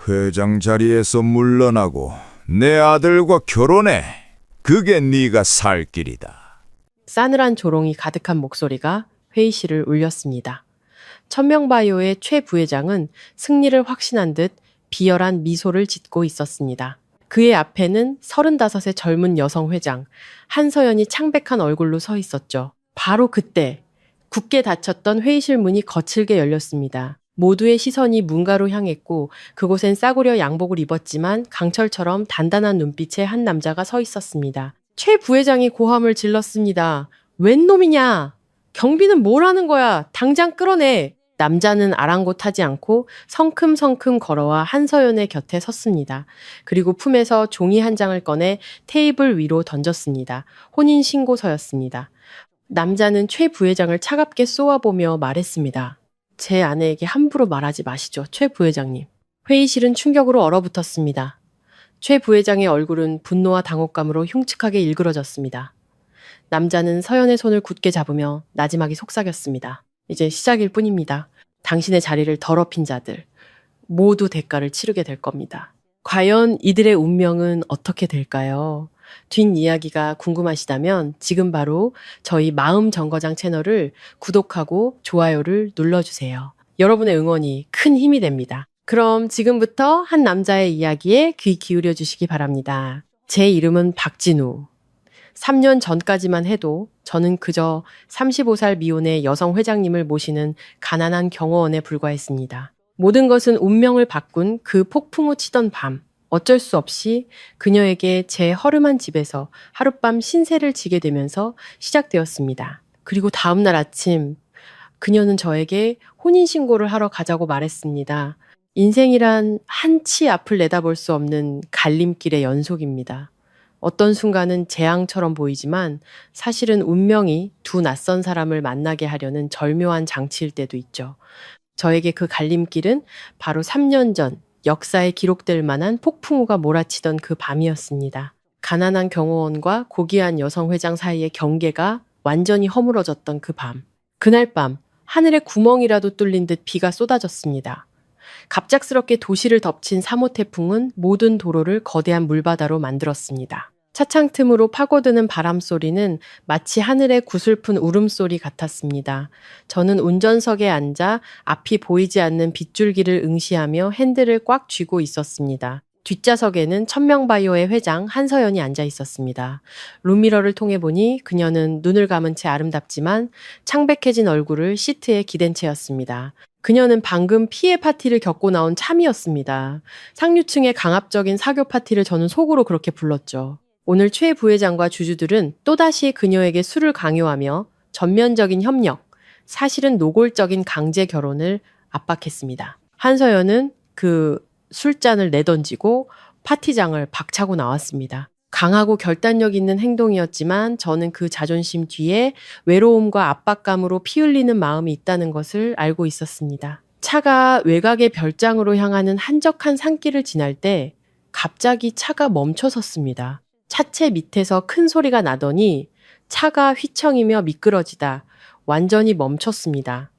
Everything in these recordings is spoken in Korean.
회장 자리에서 물러나고 내 아들과 결혼해. 그게 네가 살 길이다. 싸늘한 조롱이 가득한 목소리가 회의실을 울렸습니다. 천명바이오의 최 부회장은 승리를 확신한 듯 비열한 미소를 짓고 있었습니다. 그의 앞에는 35의 젊은 여성 회장, 한서연이 창백한 얼굴로 서 있었죠. 바로 그때 굳게 닫혔던 회의실 문이 거칠게 열렸습니다. 모두의 시선이 문가로 향했고 그곳엔 싸구려 양복을 입었지만 강철처럼 단단한 눈빛의 한 남자가 서 있었습니다. 최 부회장이 고함을 질렀습니다. 웬 놈이냐? 경비는 뭘 하는 거야? 당장 끌어내! 남자는 아랑곳하지 않고 성큼성큼 걸어와 한서연의 곁에 섰습니다. 그리고 품에서 종이 한 장을 꺼내 테이블 위로 던졌습니다. 혼인신고서였습니다. 남자는 최 부회장을 차갑게 쏘아보며 말했습니다. 제 아내에게 함부로 말하지 마시죠, 최 부회장님. 회의실은 충격으로 얼어붙었습니다. 최 부회장의 얼굴은 분노와 당혹감으로 흉측하게 일그러졌습니다. 남자는 서연의 손을 굳게 잡으며 나지막이 속삭였습니다. 이제 시작일 뿐입니다. 당신의 자리를 더럽힌 자들, 모두 대가를 치르게 될 겁니다. 과연 이들의 운명은 어떻게 될까요? 뒷이야기가 궁금하시다면 지금 바로 저희 마음정거장 채널을 구독하고 좋아요를 눌러주세요. 여러분의 응원이 큰 힘이 됩니다. 그럼 지금부터 한 남자의 이야기에 귀 기울여 주시기 바랍니다. 제 이름은 박진우. 3년 전까지만 해도 저는 그저 35살 미혼의 여성 회장님을 모시는 가난한 경호원에 불과했습니다. 모든 것은 운명을 바꾼 그 폭풍우 치던 밤, 어쩔 수 없이 그녀에게 제 허름한 집에서 하룻밤 신세를 지게 되면서 시작되었습니다. 그리고 다음날 아침 그녀는 저에게 혼인신고를 하러 가자고 말했습니다. 인생이란 한치 앞을 내다볼 수 없는 갈림길의 연속입니다. 어떤 순간은 재앙처럼 보이지만 사실은 운명이 두 낯선 사람을 만나게 하려는 절묘한 장치일 때도 있죠. 저에게 그 갈림길은 바로 3년 전 역사에 기록될 만한 폭풍우가 몰아치던 그 밤이었습니다. 가난한 경호원과 고귀한 여성 회장 사이의 경계가 완전히 허물어졌던 그 밤. 그날 밤 하늘에 구멍이라도 뚫린 듯 비가 쏟아졌습니다. 갑작스럽게 도시를 덮친 3호 태풍은 모든 도로를 거대한 물바다로 만들었습니다. 차창 틈으로 파고드는 바람 소리는 마치 하늘의 구슬픈 울음소리 같았습니다. 저는 운전석에 앉아 앞이 보이지 않는 빗줄기를 응시하며 핸들을 꽉 쥐고 있었습니다. 뒷좌석에는 천명바이오의 회장 한서연이 앉아 있었습니다. 룸미러를 통해 보니 그녀는 눈을 감은 채 아름답지만 창백해진 얼굴을 시트에 기댄 채였습니다. 그녀는 방금 피해 파티를 겪고 나온 참이었습니다. 상류층의 강압적인 사교 파티를 저는 속으로 그렇게 불렀죠. 오늘 최 부회장과 주주들은 또다시 그녀에게 술을 강요하며 전면적인 협력, 사실은 노골적인 강제 결혼을 압박했습니다. 한서연은 그 술잔을 내던지고 파티장을 박차고 나왔습니다. 강하고 결단력 있는 행동이었지만 저는 그 자존심 뒤에 외로움과 압박감으로 피 흘리는 마음이 있다는 것을 알고 있었습니다. 차가 외곽의 별장으로 향하는 한적한 산길을 지날 때 갑자기 차가 멈춰 섰습니다. 차체 밑에서 큰 소리가 나더니 차가 휘청이며 미끄러지다 완전히 멈췄습니다.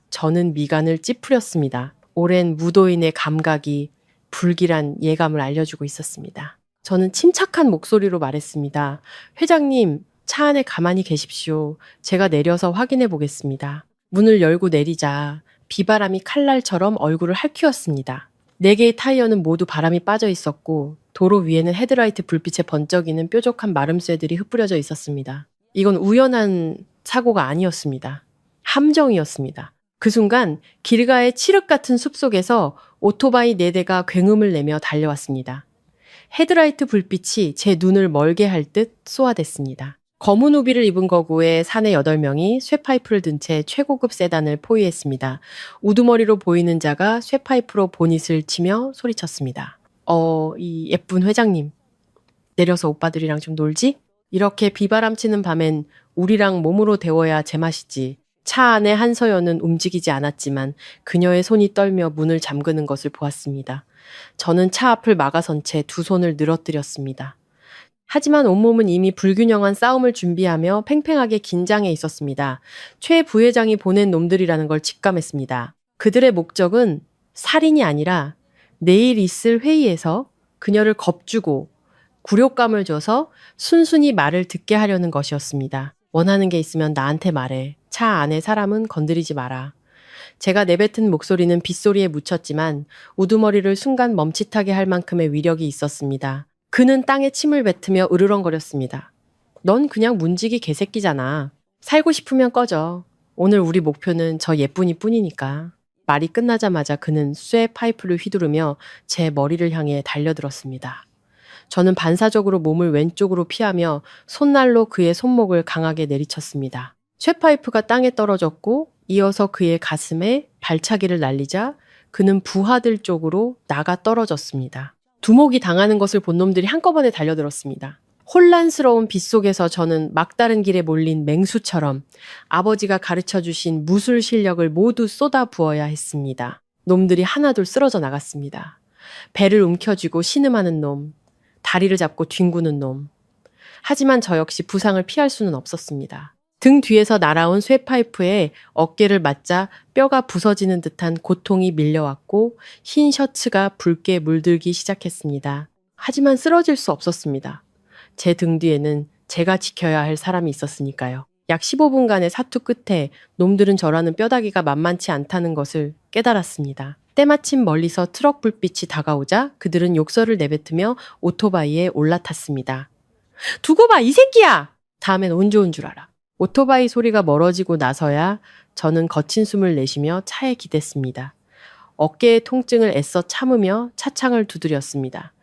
저는 미간을 찌푸렸습니다. 오랜 무도인의 감각이 불길한 예감을 알려주고 있었습니다. 저는 침착한 목소리로 말했습니다. 회장님, 차 안에 가만히 계십시오. 제가 내려서 확인해 보겠습니다. 문을 열고 내리자 비바람이 칼날처럼 얼굴을 핥히었습니다. 4개의 타이어는 모두 바람이 빠져 있었고 도로 위에는 헤드라이트 불빛에 번쩍이는 뾰족한 마름쇠들이 흩뿌려져 있었습니다. 이건 우연한 사고가 아니었습니다. 함정이었습니다. 그 순간 길가의 칠흑 같은 숲속에서 오토바이 4대가 굉음을 내며 달려왔습니다. 헤드라이트 불빛이 제 눈을 멀게 할 듯 쏘아댔습니다. 검은 우비를 입은 거구에 사내 8명이 쇠파이프를 든 채 최고급 세단을 포위했습니다. 우두머리로 보이는 자가 쇠파이프로 보닛을 치며 소리쳤습니다. 이 예쁜 회장님, 내려서 오빠들이랑 좀 놀지? 이렇게 비바람 치는 밤엔 우리랑 몸으로 데워야 제맛이지. 차 안에 한서연은 움직이지 않았지만 그녀의 손이 떨며 문을 잠그는 것을 보았습니다. 저는 차 앞을 막아선 채 2 손을 늘어뜨렸습니다. 하지만 온몸은 이미 불균형한 싸움을 준비하며 팽팽하게 긴장해 있었습니다. 최 부회장이 보낸 놈들이라는 걸 직감했습니다. 그들의 목적은 살인이 아니라 내일 있을 회의에서 그녀를 겁주고 굴욕감을 줘서 순순히 말을 듣게 하려는 것이었습니다. 원하는 게 있으면 나한테 말해. 차 안에 사람은 건드리지 마라. 제가 내뱉은 목소리는 빗소리에 묻혔지만 우두머리를 순간 멈칫하게 할 만큼의 위력이 있었습니다. 그는 땅에 침을 뱉으며 으르렁거렸습니다. 넌 그냥 문지기 개새끼잖아. 살고 싶으면 꺼져. 오늘 우리 목표는 저 예쁜이 뿐이니까. 말이 끝나자마자 그는 쇠 파이프를 휘두르며 제 머리를 향해 달려들었습니다. 저는 반사적으로 몸을 왼쪽으로 피하며 손날로 그의 손목을 강하게 내리쳤습니다. 쇠파이프가 땅에 떨어졌고 이어서 그의 가슴에 발차기를 날리자 그는 부하들 쪽으로 나가 떨어졌습니다. 두목이 당하는 것을 본 놈들이 한꺼번에 달려들었습니다. 혼란스러운 빗속에서 저는 막다른 길에 몰린 맹수처럼 아버지가 가르쳐 주신 무술 실력을 모두 쏟아 부어야 했습니다. 놈들이 하나둘 쓰러져 나갔습니다. 배를 움켜쥐고 신음하는 놈, 다리를 잡고 뒹구는 놈. 하지만 저 역시 부상을 피할 수는 없었습니다. 등 뒤에서 날아온 쇠파이프에 어깨를 맞자 뼈가 부서지는 듯한 고통이 밀려왔고 흰 셔츠가 붉게 물들기 시작했습니다. 하지만 쓰러질 수 없었습니다. 제 등 뒤에는 제가 지켜야 할 사람이 있었으니까요. 약 15분간의 사투 끝에 놈들은 저라는 뼈다귀가 만만치 않다는 것을 깨달았습니다. 때마침 멀리서 트럭 불빛이 다가오자 그들은 욕설을 내뱉으며 오토바이에 올라탔습니다. 두고 봐, 이 새끼야! 다음엔 운 좋은 줄 알아. 오토바이 소리가 멀어지고 나서야 저는 거친 숨을 내쉬며 차에 기댔습니다. 어깨의 통증을 애써 참으며 차창을 두드렸습니다.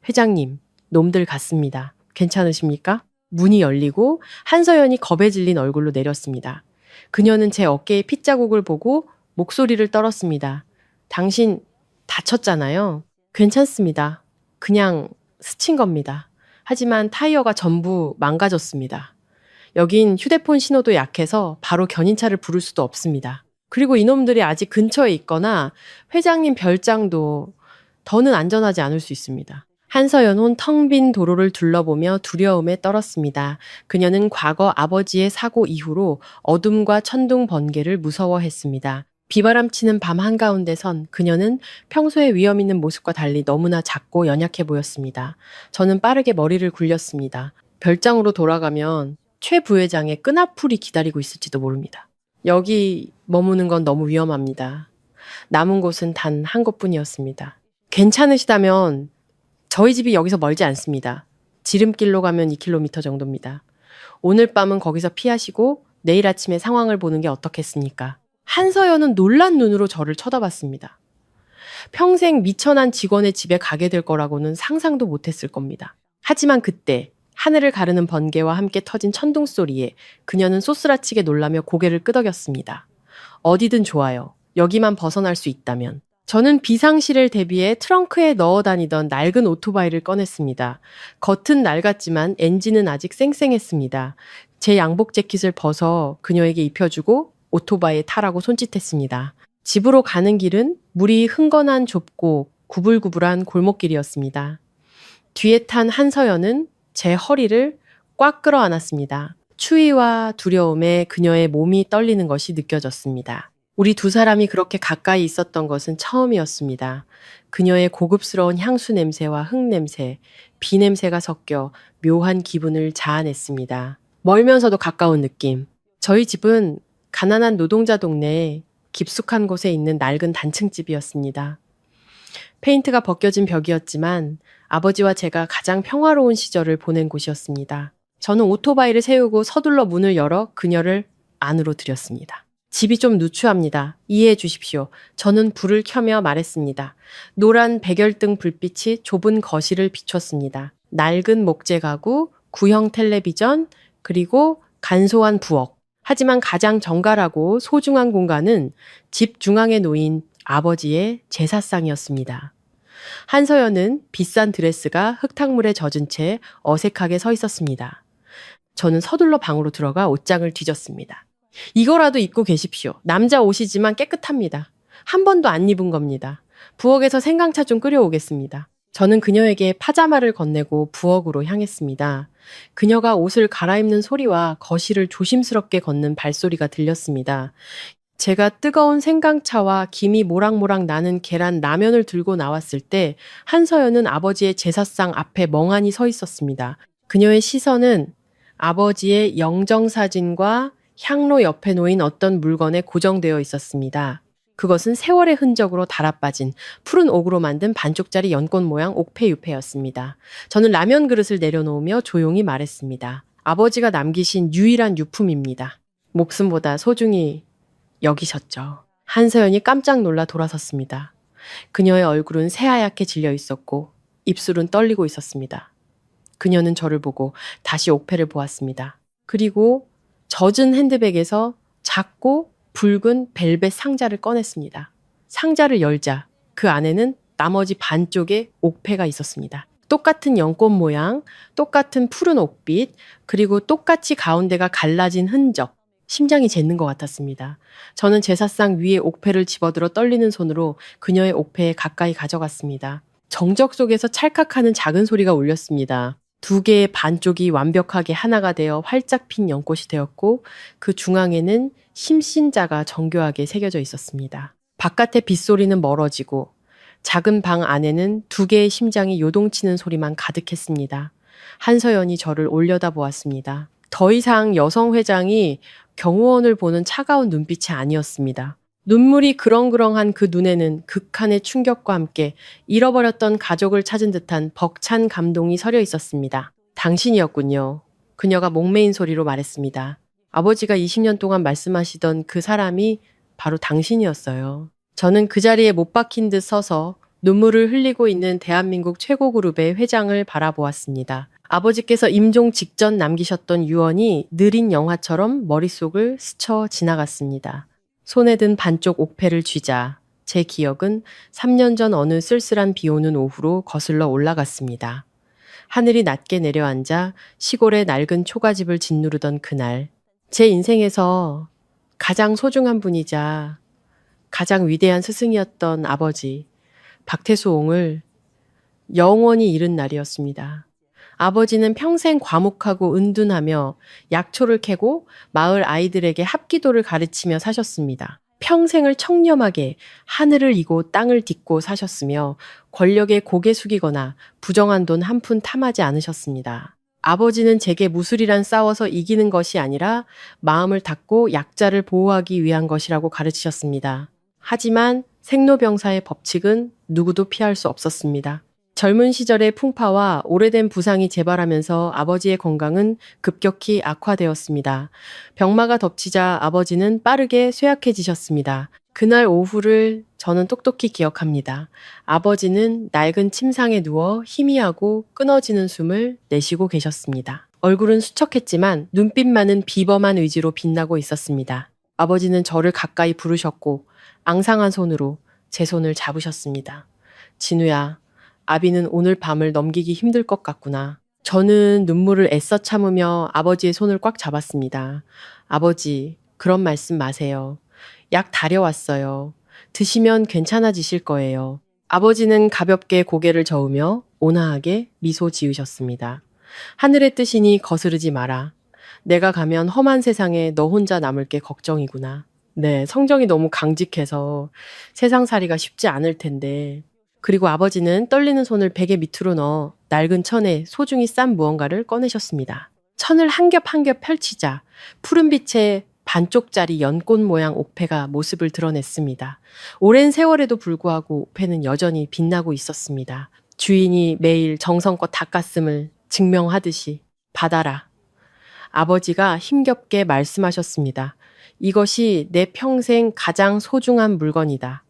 회장님, 놈들 갔습니다. 괜찮으십니까? 문이 열리고 한서연이 겁에 질린 얼굴로 내렸습니다. 그녀는 제 어깨의 핏자국을 보고 목소리를 떨었습니다. 당신 다쳤잖아요. 괜찮습니다. 그냥 스친 겁니다. 하지만 타이어가 전부 망가졌습니다. 여긴 휴대폰 신호도 약해서 바로 견인차를 부를 수도 없습니다. 그리고 이놈들이 아직 근처에 있거나 회장님 별장도 더는 안전하지 않을 수 있습니다. 한서연은 텅 빈 도로를 둘러보며 두려움에 떨었습니다. 그녀는 과거 아버지의 사고 이후로 어둠과 천둥 번개를 무서워했습니다. 비바람치는 밤 한가운데선 그녀는 평소에 위험 있는 모습과 달리 너무나 작고 연약해 보였습니다. 저는 빠르게 머리를 굴렸습니다. 별장으로 돌아가면 최 부회장의 끈앞풀이 기다리고 있을지도 모릅니다. 여기 머무는 건 너무 위험합니다. 남은 곳은 단 한 곳뿐이었습니다. 괜찮으시다면 저희 집이 여기서 멀지 않습니다. 지름길로 가면 2km 정도입니다. 오늘 밤은 거기서 피하시고 내일 아침에 상황을 보는 게 어떻겠습니까? 한서연은 놀란 눈으로 저를 쳐다봤습니다. 평생 미천한 직원의 집에 가게 될 거라고는 상상도 못했을 겁니다. 하지만 그때 하늘을 가르는 번개와 함께 터진 천둥 소리에 그녀는 쏘스라치게 놀라며 고개를 끄덕였습니다. 어디든 좋아요. 여기만 벗어날 수 있다면. 저는 비상시를 대비해 트렁크에 넣어 다니던 낡은 오토바이를 꺼냈습니다. 겉은 낡았지만 엔진은 아직 쌩쌩했습니다. 제 양복 재킷을 벗어 그녀에게 입혀주고 오토바이에 타라고 손짓했습니다. 집으로 가는 길은 물이 흥건한 좁고 구불구불한 골목길이었습니다. 뒤에 탄 한서연은 제 허리를 꽉 끌어안았습니다. 추위와 두려움에 그녀의 몸이 떨리는 것이 느껴졌습니다. 우리 두 사람이 그렇게 가까이 있었던 것은 처음이었습니다. 그녀의 고급스러운 향수 냄새와 흙 냄새, 비 냄새가 섞여 묘한 기분을 자아냈습니다. 멀면서도 가까운 느낌. 저희 집은 가난한 노동자 동네 깊숙한 곳에 있는 낡은 단층집이었습니다. 페인트가 벗겨진 벽이었지만 아버지와 제가 가장 평화로운 시절을 보낸 곳이었습니다. 저는 오토바이를 세우고 서둘러 문을 열어 그녀를 안으로 들였습니다. 집이 좀 누추합니다. 이해해 주십시오. 저는 불을 켜며 말했습니다. 노란 백열등 불빛이 좁은 거실을 비췄습니다. 낡은 목재 가구, 구형 텔레비전, 그리고 간소한 부엌. 하지만 가장 정갈하고 소중한 공간은 집 중앙에 놓인 아버지의 제사상이었습니다. 한서연은 비싼 드레스가 흙탕물에 젖은 채 어색하게 서 있었습니다. 저는 서둘러 방으로 들어가 옷장을 뒤졌습니다. 이거라도 입고 계십시오. 남자 옷이지만 깨끗합니다. 한 번도 안 입은 겁니다. 부엌에서 생강차 좀 끓여오겠습니다. 저는 그녀에게 파자마를 건네고 부엌으로 향했습니다. 그녀가 옷을 갈아입는 소리와 거실을 조심스럽게 걷는 발소리가 들렸습니다. 제가 뜨거운 생강차와 김이 모락모락 나는 계란 라면을 들고 나왔을 때 한서연은 아버지의 제사상 앞에 멍하니 서 있었습니다. 그녀의 시선은 아버지의 영정사진과 향로 옆에 놓인 어떤 물건에 고정되어 있었습니다. 그것은 세월의 흔적으로 달아빠진 푸른 옥으로 만든 반쪽짜리 연꽃 모양 옥패유패였습니다. 저는 라면 그릇을 내려놓으며 조용히 말했습니다. 아버지가 남기신 유일한 유품입니다. 목숨보다 소중히 여기셨죠. 한서연이 깜짝 놀라 돌아섰습니다. 그녀의 얼굴은 새하얗게 질려 있었고 입술은 떨리고 있었습니다. 그녀는 저를 보고 다시 옥패를 보았습니다. 그리고 젖은 핸드백에서 작고 붉은 벨벳 상자를 꺼냈습니다. 상자를 열자 그 안에는 나머지 반쪽의 옥패가 있었습니다. 똑같은 연꽃 모양, 똑같은 푸른 옥빛, 그리고 똑같이 가운데가 갈라진 흔적. 심장이 멎는 것 같았습니다. 저는 제사상 위에 옥패를 집어들어 떨리는 손으로 그녀의 옥패에 가까이 가져갔습니다. 정적 속에서 찰칵하는 작은 소리가 울렸습니다. 두 개의 반쪽이 완벽하게 하나가 되어 활짝 핀 연꽃이 되었고 그 중앙에는 심신자가 정교하게 새겨져 있었습니다. 바깥의 빗소리는 멀어지고 작은 방 안에는 두 개의 심장이 요동치는 소리만 가득했습니다. 한서연이 저를 올려다보았습니다. 더 이상 여성 회장이 경호원을 보는 차가운 눈빛이 아니었습니다. 눈물이 그렁그렁한 그 눈에는 극한의 충격과 함께 잃어버렸던 가족을 찾은 듯한 벅찬 감동이 서려 있었습니다. 당신이었군요. 그녀가 목매인 소리로 말했습니다. 아버지가 20년 동안 말씀하시던 그 사람이 바로 당신이었어요. 저는 그 자리에 못 박힌 듯 서서 눈물을 흘리고 있는 대한민국 최고 그룹의 회장을 바라보았습니다. 아버지께서 임종 직전 남기셨던 유언이 느린 영화처럼 머릿속을 스쳐 지나갔습니다. 손에 든 반쪽 옥패를 쥐자 제 기억은 3년 전 어느 쓸쓸한 비 오는 오후로 거슬러 올라갔습니다. 하늘이 낮게 내려앉아 시골의 낡은 초가집을 짓누르던 그날, 제 인생에서 가장 소중한 분이자 가장 위대한 스승이었던 아버지 박태수옹을 영원히 잃은 날이었습니다. 아버지는 평생 과묵하고 은둔하며 약초를 캐고 마을 아이들에게 합기도를 가르치며 사셨습니다. 평생을 청렴하게 하늘을 이고 땅을 딛고 사셨으며 권력에 고개 숙이거나 부정한 돈 한 푼 탐하지 않으셨습니다. 아버지는 제게 무술이란 싸워서 이기는 것이 아니라 마음을 닫고 약자를 보호하기 위한 것이라고 가르치셨습니다. 하지만 생로병사의 법칙은 누구도 피할 수 없었습니다. 젊은 시절의 풍파와 오래된 부상이 재발하면서 아버지의 건강은 급격히 악화되었습니다. 병마가 덮치자 아버지는 빠르게 쇠약해지셨습니다. 그날 오후를 저는 똑똑히 기억합니다. 아버지는 낡은 침상에 누워 희미하고 끊어지는 숨을 내쉬고 계셨습니다. 얼굴은 수척했지만 눈빛만은 비범한 의지로 빛나고 있었습니다. 아버지는 저를 가까이 부르셨고 앙상한 손으로 제 손을 잡으셨습니다. 진우야, 아비는 오늘 밤을 넘기기 힘들 것 같구나. 저는 눈물을 애써 참으며 아버지의 손을 꽉 잡았습니다. 아버지, 그런 말씀 마세요. 약 다려왔어요. 드시면 괜찮아지실 거예요. 아버지는 가볍게 고개를 저으며 온화하게 미소 지으셨습니다. 하늘의 뜻이니 거스르지 마라. 내가 가면 험한 세상에 너 혼자 남을 게 걱정이구나. 네, 성정이 너무 강직해서 세상살이가 쉽지 않을 텐데. 그리고 아버지는 떨리는 손을 베개 밑으로 넣어 낡은 천에 소중히 싼 무언가를 꺼내셨습니다. 천을 한 겹 한 겹 펼치자 푸른빛의 반쪽짜리 연꽃 모양 옥패가 모습을 드러냈습니다. 오랜 세월에도 불구하고 옥패는 여전히 빛나고 있었습니다. 주인이 매일 정성껏 닦았음을 증명하듯이 받아라. 아버지가 힘겹게 말씀하셨습니다. 이것이 내 평생 가장 소중한 물건이다.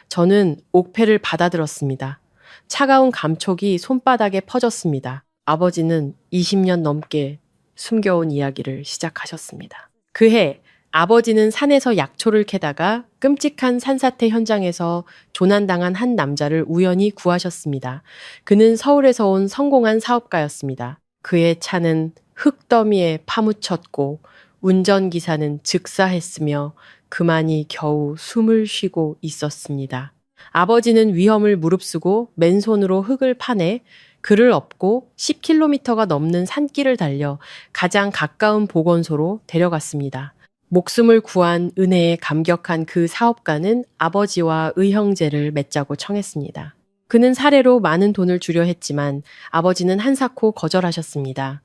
저는 옥패를 받아들었습니다. 차가운 감촉이 손바닥에 퍼졌습니다. 아버지는 20년 넘게 숨겨온 이야기를 시작하셨습니다. 그해 아버지는 산에서 약초를 캐다가 끔찍한 산사태 현장에서 조난당한 한 남자를 우연히 구하셨습니다. 그는 서울에서 온 성공한 사업가였습니다. 그의 차는 흙더미에 파묻혔고 운전기사는 즉사했으며 그만이 겨우 숨을 쉬고 있었습니다. 아버지는 위험을 무릅쓰고 맨손으로 흙을 파내 그를 업고 10km가 넘는 산길을 달려 가장 가까운 보건소로 데려갔습니다. 목숨을 구한 은혜에 감격한 그 사업가는 아버지와 의형제를 맺자고 청했습니다. 그는 사례로 많은 돈을 주려 했지만 아버지는 한사코 거절하셨습니다.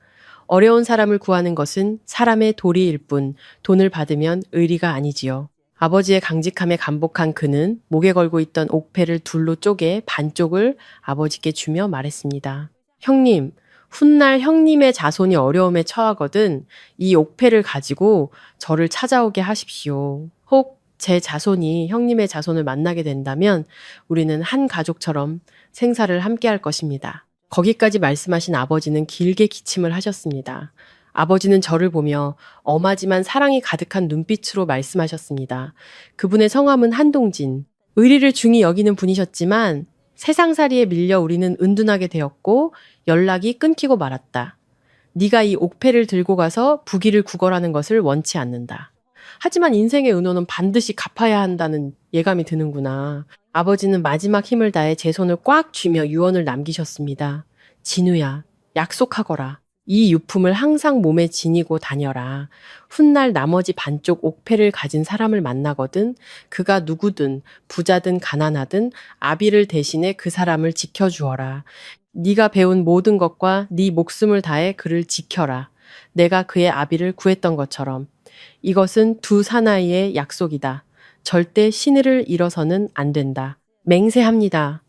어려운 사람을 구하는 것은 사람의 도리일 뿐 돈을 받으면 의리가 아니지요. 아버지의 강직함에 감복한 그는 목에 걸고 있던 옥패를 둘로 쪼개 반쪽을 아버지께 주며 말했습니다. 형님, 훗날 형님의 자손이 어려움에 처하거든 이 옥패를 가지고 저를 찾아오게 하십시오. 혹 제 자손이 형님의 자손을 만나게 된다면 우리는 한 가족처럼 생사를 함께 할 것입니다. 거기까지 말씀하신 아버지는 길게 기침을 하셨습니다. 아버지는 저를 보며 엄하지만 사랑이 가득한 눈빛으로 말씀하셨습니다. 그분의 성함은 한동진. 의리를 중히 여기는 분이셨지만 세상살이에 밀려 우리는 은둔하게 되었고 연락이 끊기고 말았다. 네가 이 옥패를 들고 가서 부귀를 구걸하는 것을 원치 않는다. 하지만 인생의 은호는 반드시 갚아야 한다는 예감이 드는구나. 아버지는 마지막 힘을 다해 제 손을 꽉 쥐며 유언을 남기셨습니다. 진우야, 약속하거라. 이 유품을 항상 몸에 지니고 다녀라. 훗날 나머지 반쪽 옥패를 가진 사람을 만나거든 그가 누구든 부자든 가난하든 아비를 대신해 그 사람을 지켜주어라. 네가 배운 모든 것과 네 목숨을 다해 그를 지켜라. 내가 그의 아비를 구했던 것처럼. 이것은 두 사나이의 약속이다. 절대 신의를 잃어서는 안 된다. 맹세합니다.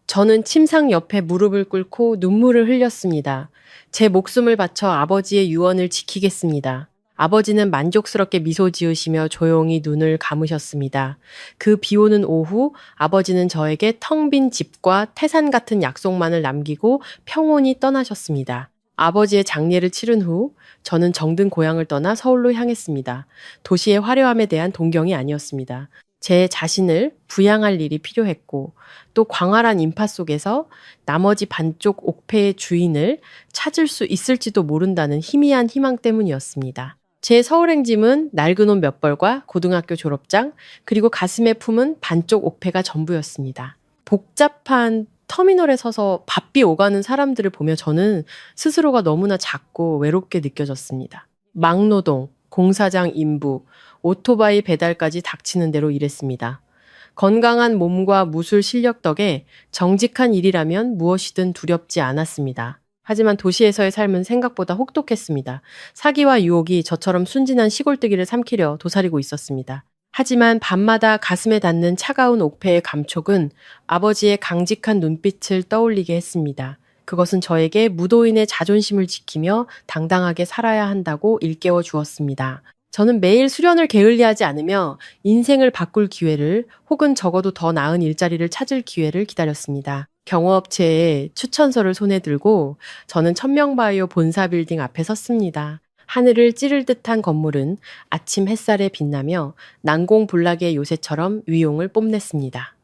저는 침상 옆에 무릎을 꿇고 눈물을 흘렸습니다. 제 목숨을 바쳐 아버지의 유언을 지키겠습니다. 아버지는 만족스럽게 미소 지으시며 조용히 눈을 감으셨습니다. 그 비오는 오후 아버지는 저에게 텅 빈 집과 태산 같은 약속만을 남기고 평온히 떠나셨습니다. 아버지의 장례를 치른 후 저는 정든 고향을 떠나 서울로 향했습니다. 도시의 화려함에 대한 동경이 아니었습니다. 제 자신을 부양할 일이 필요했고 또 광활한 인파 속에서 나머지 반쪽 옥패의 주인을 찾을 수 있을지도 모른다는 희미한 희망 때문이었습니다. 제 서울행짐은 낡은 옷 몇 벌과 고등학교 졸업장 그리고 가슴에 품은 반쪽 옥패가 전부였습니다. 복잡한 터미널에 서서 바삐 오가는 사람들을 보며 저는 스스로가 너무나 작고 외롭게 느껴졌습니다. 막노동, 공사장 인부, 오토바이 배달까지 닥치는 대로 일했습니다. 건강한 몸과 무술 실력 덕에 정직한 일이라면 무엇이든 두렵지 않았습니다. 하지만 도시에서의 삶은 생각보다 혹독했습니다. 사기와 유혹이 저처럼 순진한 시골뜨기를 삼키려 도사리고 있었습니다. 하지만 밤마다 가슴에 닿는 차가운 옥패의 감촉은 아버지의 강직한 눈빛을 떠올리게 했습니다. 그것은 저에게 무도인의 자존심을 지키며 당당하게 살아야 한다고 일깨워 주었습니다. 저는 매일 수련을 게을리하지 않으며 인생을 바꿀 기회를 혹은 적어도 더 나은 일자리를 찾을 기회를 기다렸습니다. 경호업체에 추천서를 손에 들고 저는 천명바이오 본사 빌딩 앞에 섰습니다. 하늘을 찌를 듯한 건물은 아침 햇살에 빛나며 난공불락의 요새처럼 위용을 뽐냈습니다.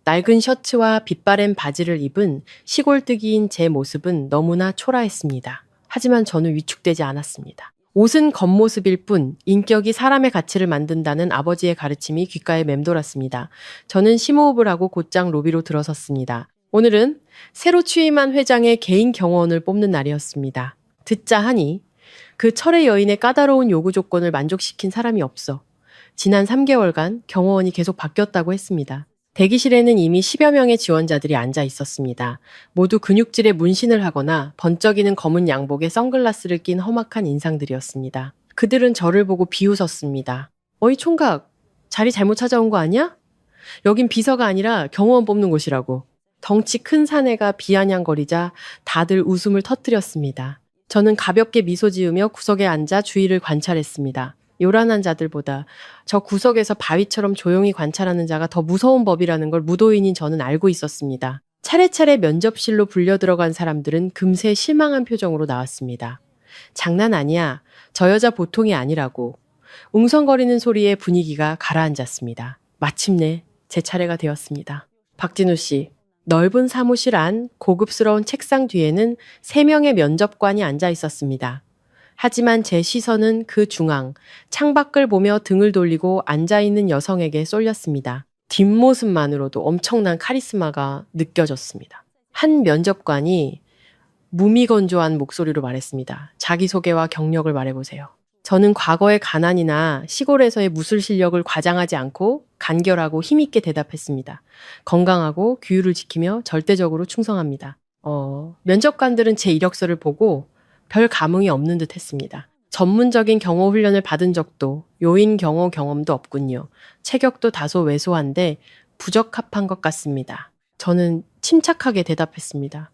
낡은 셔츠와 빛바랜 바지를 입은 시골뜨기인 제 모습은 너무나 초라했습니다. 하지만 저는 위축되지 않았습니다. 옷은 겉모습일 뿐 인격이 사람의 가치를 만든다는 아버지의 가르침이 귓가에 맴돌았습니다. 저는 심호흡을 하고 곧장 로비로 들어섰습니다. 오늘은 새로 취임한 회장의 개인 경호원을 뽑는 날이었습니다. 듣자 하니 그 철의 여인의 까다로운 요구 조건을 만족시킨 사람이 없어 지난 3개월간 경호원이 계속 바뀌었다고 했습니다. 대기실에는 이미 10여 명의 지원자들이 앉아 있었습니다. 모두 근육질에 문신을 하거나 번쩍이는 검은 양복에 선글라스를 낀 험악한 인상들이었습니다. 그들은 저를 보고 비웃었습니다. 어이 총각, 자리 잘못 찾아온 거 아니야? 여긴 비서가 아니라 경호원 뽑는 곳이라고. 덩치 큰 사내가 비아냥거리자 다들 웃음을 터뜨렸습니다. 저는 가볍게 미소 지으며 구석에 앉아 주위를 관찰했습니다. 요란한 자들보다 저 구석에서 바위처럼 조용히 관찰하는 자가 더 무서운 법이라는 걸 무도인인 저는 알고 있었습니다. 차례차례 면접실로 불려 들어간 사람들은 금세 실망한 표정으로 나왔습니다. 장난 아니야. 저 여자 보통이 아니라고. 웅성거리는 소리에 분위기가 가라앉았습니다. 마침내 제 차례가 되었습니다. 박진우 씨. 넓은 사무실 안 고급스러운 책상 뒤에는 3명의 면접관이 앉아 있었습니다. 하지만 제 시선은 그 중앙, 창밖을 보며 등을 돌리고 앉아있는 여성에게 쏠렸습니다. 뒷모습만으로도 엄청난 카리스마가 느껴졌습니다. 한 면접관이 무미건조한 목소리로 말했습니다. 자기소개와 경력을 말해보세요. 저는 과거의 가난이나 시골에서의 무술 실력을 과장하지 않고 간결하고 힘있게 대답했습니다. 건강하고 규율을 지키며 절대적으로 충성합니다. 면접관들은 제 이력서를 보고 별 감흥이 없는 듯 했습니다. 전문적인 경호 훈련을 받은 적도 요인 경호 경험도 없군요. 체격도 다소 왜소한데 부적합한 것 같습니다. 저는 침착하게 대답했습니다.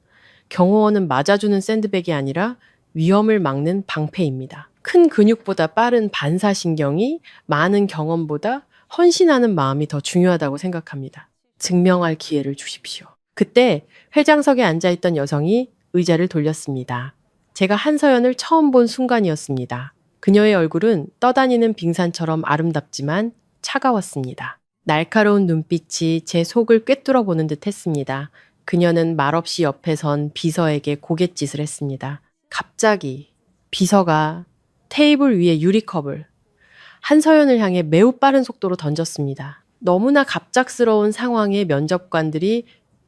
경호원은 맞아주는 샌드백이 아니라 위험을 막는 방패입니다. 큰 근육보다 빠른 반사신경이 많은 경험보다 헌신하는 마음이 더 중요하다고 생각합니다. 증명할 기회를 주십시오. 그때 회장석에 앉아있던 여성이 의자를 돌렸습니다. 제가 한서연을 처음 본 순간이었습니다. 그녀의 얼굴은 떠다니는 빙산처럼 아름답지만 차가웠습니다. 날카로운 눈빛이 제 속을 꿰뚫어 보는 듯 했습니다. 그녀는 말없이 옆에 선 비서에게 고갯짓을 했습니다. 갑자기 비서가 테이블 위에 유리컵을 한서연을 향해 매우 빠른 속도로 던졌습니다. 너무나 갑작스러운 상황에 면접관들이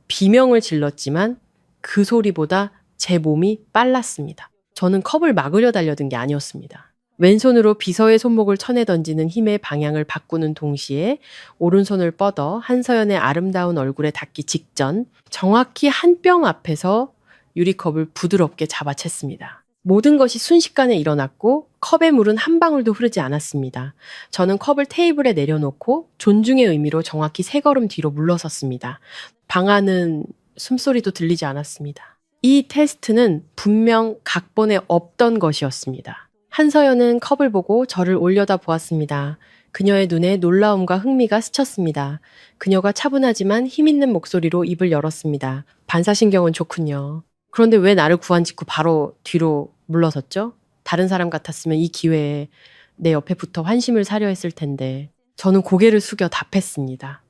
비명을 질렀지만 그 소리보다 제 몸이 빨랐습니다. 저는 컵을 막으려 달려든 게 아니었습니다. 왼손으로 비서의 손목을 쳐내 던지는 힘의 방향을 바꾸는 동시에 오른손을 뻗어 한서연의 아름다운 얼굴에 닿기 직전 정확히 한 뼘 앞에서 유리컵을 부드럽게 잡아챘습니다. 모든 것이 순식간에 일어났고 컵의 물은 한 방울도 흐르지 않았습니다. 저는 컵을 테이블에 내려놓고 존중의 의미로 정확히 3걸음 뒤로 물러섰습니다. 방 안은 숨소리도 들리지 않았습니다. 이 테스트는 분명 각본에 없던 것이었습니다. 한서연은 컵을 보고 저를 올려다 보았습니다. 그녀의 눈에 놀라움과 흥미가 스쳤습니다. 그녀가 차분하지만 힘있는 목소리로 입을 열었습니다. 반사신경은 좋군요. 그런데 왜 나를 구한 직후 바로 뒤로 물러섰죠? 다른 사람 같았으면 이 기회에 내 옆에 붙어 환심을 사려 했을 텐데 저는 고개를 숙여 답했습니다.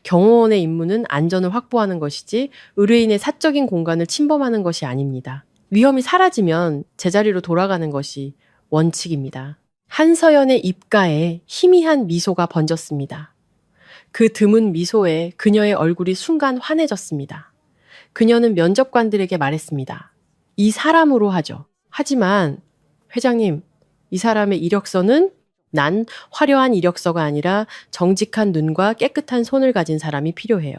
경호원의 임무는 안전을 확보하는 것이지 의뢰인의 사적인 공간을 침범하는 것이 아닙니다. 위험이 사라지면 제자리로 돌아가는 것이 원칙입니다. 한서연의 입가에 희미한 미소가 번졌습니다. 그 드문 미소에 그녀의 얼굴이 순간 환해졌습니다. 그녀는 면접관들에게 말했습니다. 이 사람으로 하죠. 하지만 회장님, 이 사람의 이력서는 난 화려한 이력서가 아니라 정직한 눈과 깨끗한 손을 가진 사람이 필요해요.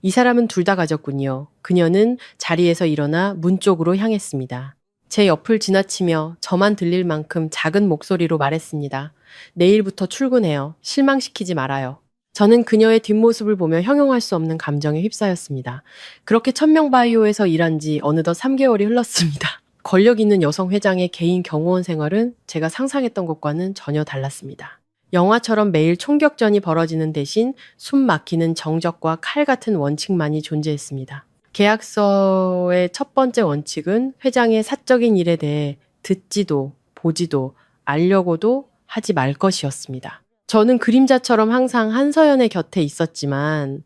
이 사람은 둘 다 가졌군요. 그녀는 자리에서 일어나 문 쪽으로 향했습니다. 제 옆을 지나치며 저만 들릴 만큼 작은 목소리로 말했습니다. 내일부터 출근해요. 실망시키지 말아요. 저는 그녀의 뒷모습을 보며 형용할 수 없는 감정에 휩싸였습니다. 그렇게 천명바이오에서 일한 지 어느덧 3개월이 흘렀습니다. 권력 있는 여성 회장의 개인 경호원 생활은 제가 상상했던 것과는 전혀 달랐습니다. 영화처럼 매일 총격전이 벌어지는 대신 숨 막히는 정적과 칼 같은 원칙만이 존재했습니다. 계약서의 첫 번째 원칙은 회장의 사적인 일에 대해 듣지도 보지도 알려고도 하지 말 것이었습니다. 저는 그림자처럼 항상 한서연의 곁에 있었지만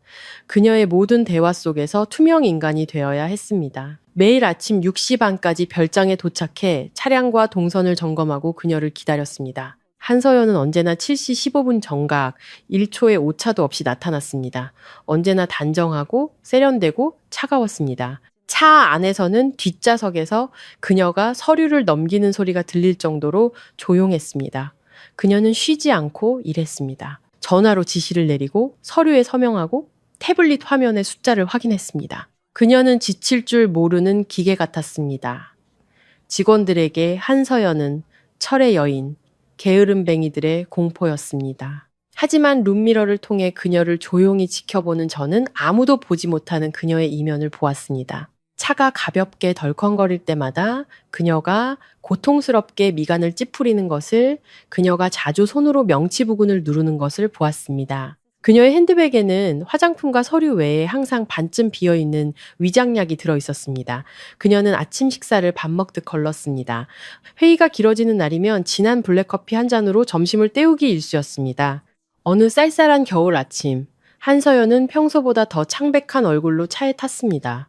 그녀의 모든 대화 속에서 투명 인간이 되어야 했습니다. 매일 아침 6시 반까지 별장에 도착해 차량과 동선을 점검하고 그녀를 기다렸습니다. 한서연은 언제나 7시 15분 정각, 1초의 오차도 없이 나타났습니다. 언제나 단정하고 세련되고 차가웠습니다. 차 안에서는 뒷좌석에서 그녀가 서류를 넘기는 소리가 들릴 정도로 조용했습니다. 그녀는 쉬지 않고 일했습니다. 전화로 지시를 내리고 서류에 서명하고 태블릿 화면의 숫자를 확인했습니다. 그녀는 지칠 줄 모르는 기계 같았습니다. 직원들에게 한서연은 철의 여인, 게으름뱅이들의 공포였습니다. 하지만 룸미러를 통해 그녀를 조용히 지켜보는 저는 아무도 보지 못하는 그녀의 이면을 보았습니다. 차가 가볍게 덜컹거릴 때마다 그녀가 고통스럽게 미간을 찌푸리는 것을, 그녀가 자주 손으로 명치 부근을 누르는 것을 보았습니다. 그녀의 핸드백에는 화장품과 서류 외에 항상 반쯤 비어있는 위장약이 들어있었습니다. 그녀는 아침 식사를 밥 먹듯 걸렀습니다. 회의가 길어지는 날이면 진한 블랙커피 한 잔으로 점심을 때우기 일쑤였습니다. 어느 쌀쌀한 겨울 아침, 한서연은 평소보다 더 창백한 얼굴로 차에 탔습니다.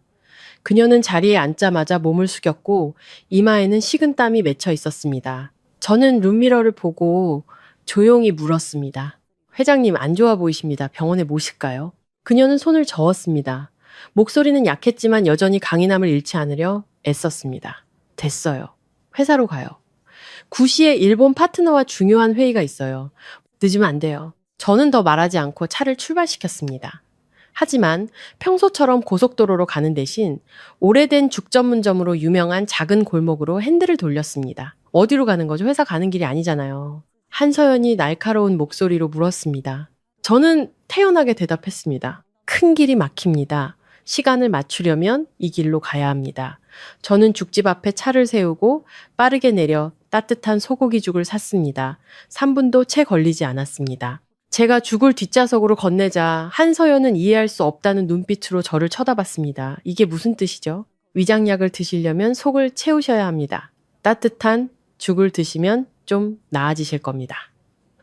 그녀는 자리에 앉자마자 몸을 숙였고 이마에는 식은땀이 맺혀 있었습니다. 저는 룸미러를 보고 조용히 물었습니다. 회장님 안 좋아 보이십니다. 병원에 모실까요? 그녀는 손을 저었습니다. 목소리는 약했지만 여전히 강인함을 잃지 않으려 애썼습니다. 됐어요. 회사로 가요. 9시에 일본 파트너와 중요한 회의가 있어요. 늦으면 안 돼요. 저는 더 말하지 않고 차를 출발시켰습니다. 하지만 평소처럼 고속도로로 가는 대신 오래된 죽 전문점으로 유명한 작은 골목으로 핸들을 돌렸습니다. 어디로 가는 거죠? 회사 가는 길이 아니잖아요. 한서연이 날카로운 목소리로 물었습니다. 저는 태연하게 대답했습니다. 큰 길이 막힙니다. 시간을 맞추려면 이 길로 가야 합니다. 저는 죽집 앞에 차를 세우고 빠르게 내려 따뜻한 소고기죽을 샀습니다. 3분도 채 걸리지 않았습니다. 제가 죽을 뒷좌석으로 건네자 한서연은 이해할 수 없다는 눈빛으로 저를 쳐다봤습니다. 이게 무슨 뜻이죠? 위장약을 드시려면 속을 채우셔야 합니다. 따뜻한 죽을 드시면 좀 나아지실 겁니다.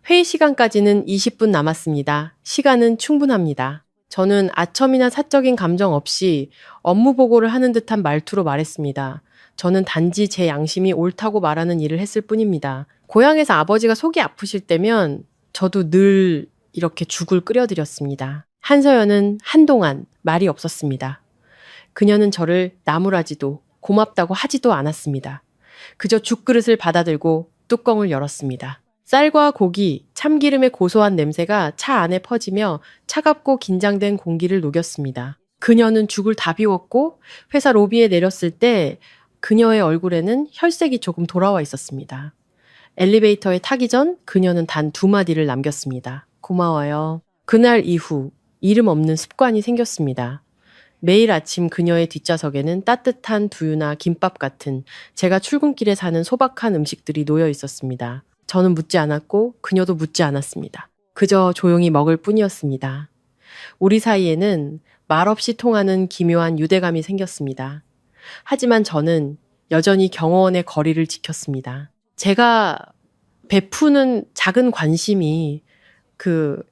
회의 시간까지는 20분 남았습니다. 시간은 충분합니다. 저는 아첨이나 사적인 감정 없이 업무 보고를 하는 듯한 말투로 말했습니다. 저는 단지 제 양심이 옳다고 말하는 일을 했을 뿐입니다. 고향에서 아버지가 속이 아프실 때면 저도 늘 이렇게 죽을 끓여드렸습니다. 한서연은 한동안 말이 없었습니다. 그녀는 저를 나무라지도 고맙다고 하지도 않았습니다. 그저 죽그릇을 받아들고 뚜껑을 열었습니다. 쌀과 고기, 참기름의 고소한 냄새가 차 안에 퍼지며 차갑고 긴장된 공기를 녹였습니다. 그녀는 죽을 다 비웠고 회사 로비에 내렸을 때 그녀의 얼굴에는 혈색이 조금 돌아와 있었습니다. 엘리베이터에 타기 전 그녀는 단 2마디를 남겼습니다. 고마워요. 그날 이후 이름 없는 습관이 생겼습니다. 매일 아침 그녀의 뒷좌석에는 따뜻한 두유나 김밥 같은 제가 출근길에 사는 소박한 음식들이 놓여 있었습니다. 저는 묻지 않았고 그녀도 묻지 않았습니다. 그저 조용히 먹을 뿐이었습니다. 우리 사이에는 말없이 통하는 기묘한 유대감이 생겼습니다. 하지만 저는 여전히 경호원의 거리를 지켰습니다. 제가 베푸는 작은 관심이 그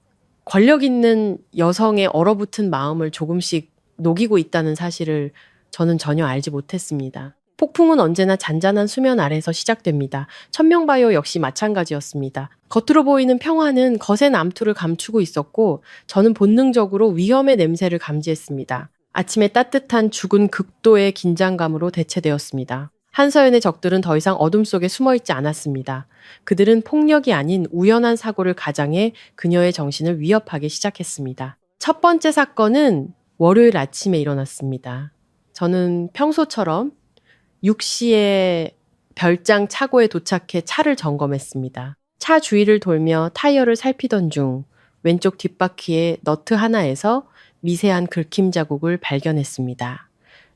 권력 있는 여성의 얼어붙은 마음을 조금씩 녹이고 있다는 사실을 저는 전혀 알지 못했습니다. 폭풍은 언제나 잔잔한 수면 아래서 시작됩니다. 천명바이오 역시 마찬가지였습니다. 겉으로 보이는 평화는 거센 암투를 감추고 있었고 저는 본능적으로 위험의 냄새를 감지했습니다. 아침에 따뜻한 죽은 극도의 긴장감으로 대체되었습니다. 한서연의 적들은 더 이상 어둠 속에 숨어있지 않았습니다. 그들은 폭력이 아닌 우연한 사고를 가장해 그녀의 정신을 위협하기 시작했습니다. 첫 번째 사건은 월요일 아침에 일어났습니다. 저는 평소처럼 6시에 별장 차고에 도착해 차를 점검했습니다. 차 주위를 돌며 타이어를 살피던 중 왼쪽 뒷바퀴의 너트 하나에서 미세한 긁힘 자국을 발견했습니다.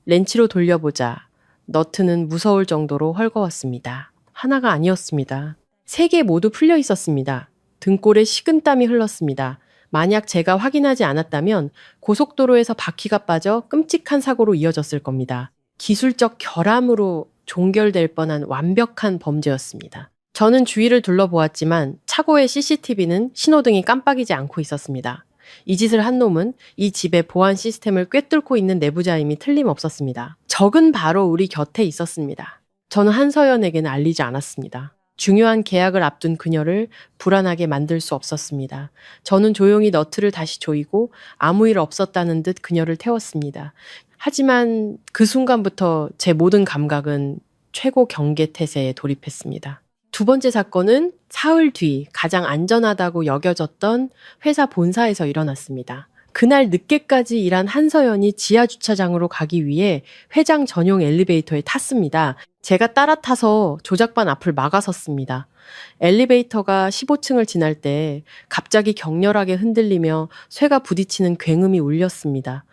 렌치로 돌려보자 너트는 무서울 정도로 헐거웠습니다. 하나가 아니었습니다. 3개 모두 풀려 있었습니다. 등골에 식은땀이 흘렀습니다. 만약 제가 확인하지 않았다면 고속도로에서 바퀴가 빠져 끔찍한 사고로 이어졌을 겁니다. 기술적 결함으로 종결될 뻔한 완벽한 범죄였습니다. 저는 주위를 둘러보았지만 차고의 CCTV는 신호등이 깜빡이지 않고 있었습니다. 이 짓을 한 놈은 이 집의 보안 시스템을 꿰뚫고 있는 내부자임이 틀림없었습니다. 적은 바로 우리 곁에 있었습니다. 저는 한서연에게는 알리지 않았습니다. 중요한 계약을 앞둔 그녀를 불안하게 만들 수 없었습니다. 저는 조용히 너트를 다시 조이고 아무 일 없었다는 듯 그녀를 태웠습니다. 하지만 그 순간부터 제 모든 감각은 최고 경계 태세에 돌입했습니다. 두 번째 사건은 사흘 뒤 가장 안전하다고 여겨졌던 회사 본사에서 일어났습니다. 그날 늦게까지 일한 한서연이 지하 주차장으로 가기 위해 회장 전용 엘리베이터에 탔습니다. 제가 따라 타서 조작반 앞을 막아섰습니다. 엘리베이터가 15층을 지날 때 갑자기 격렬하게 흔들리며 쇠가 부딪히는 굉음이 울렸습니다.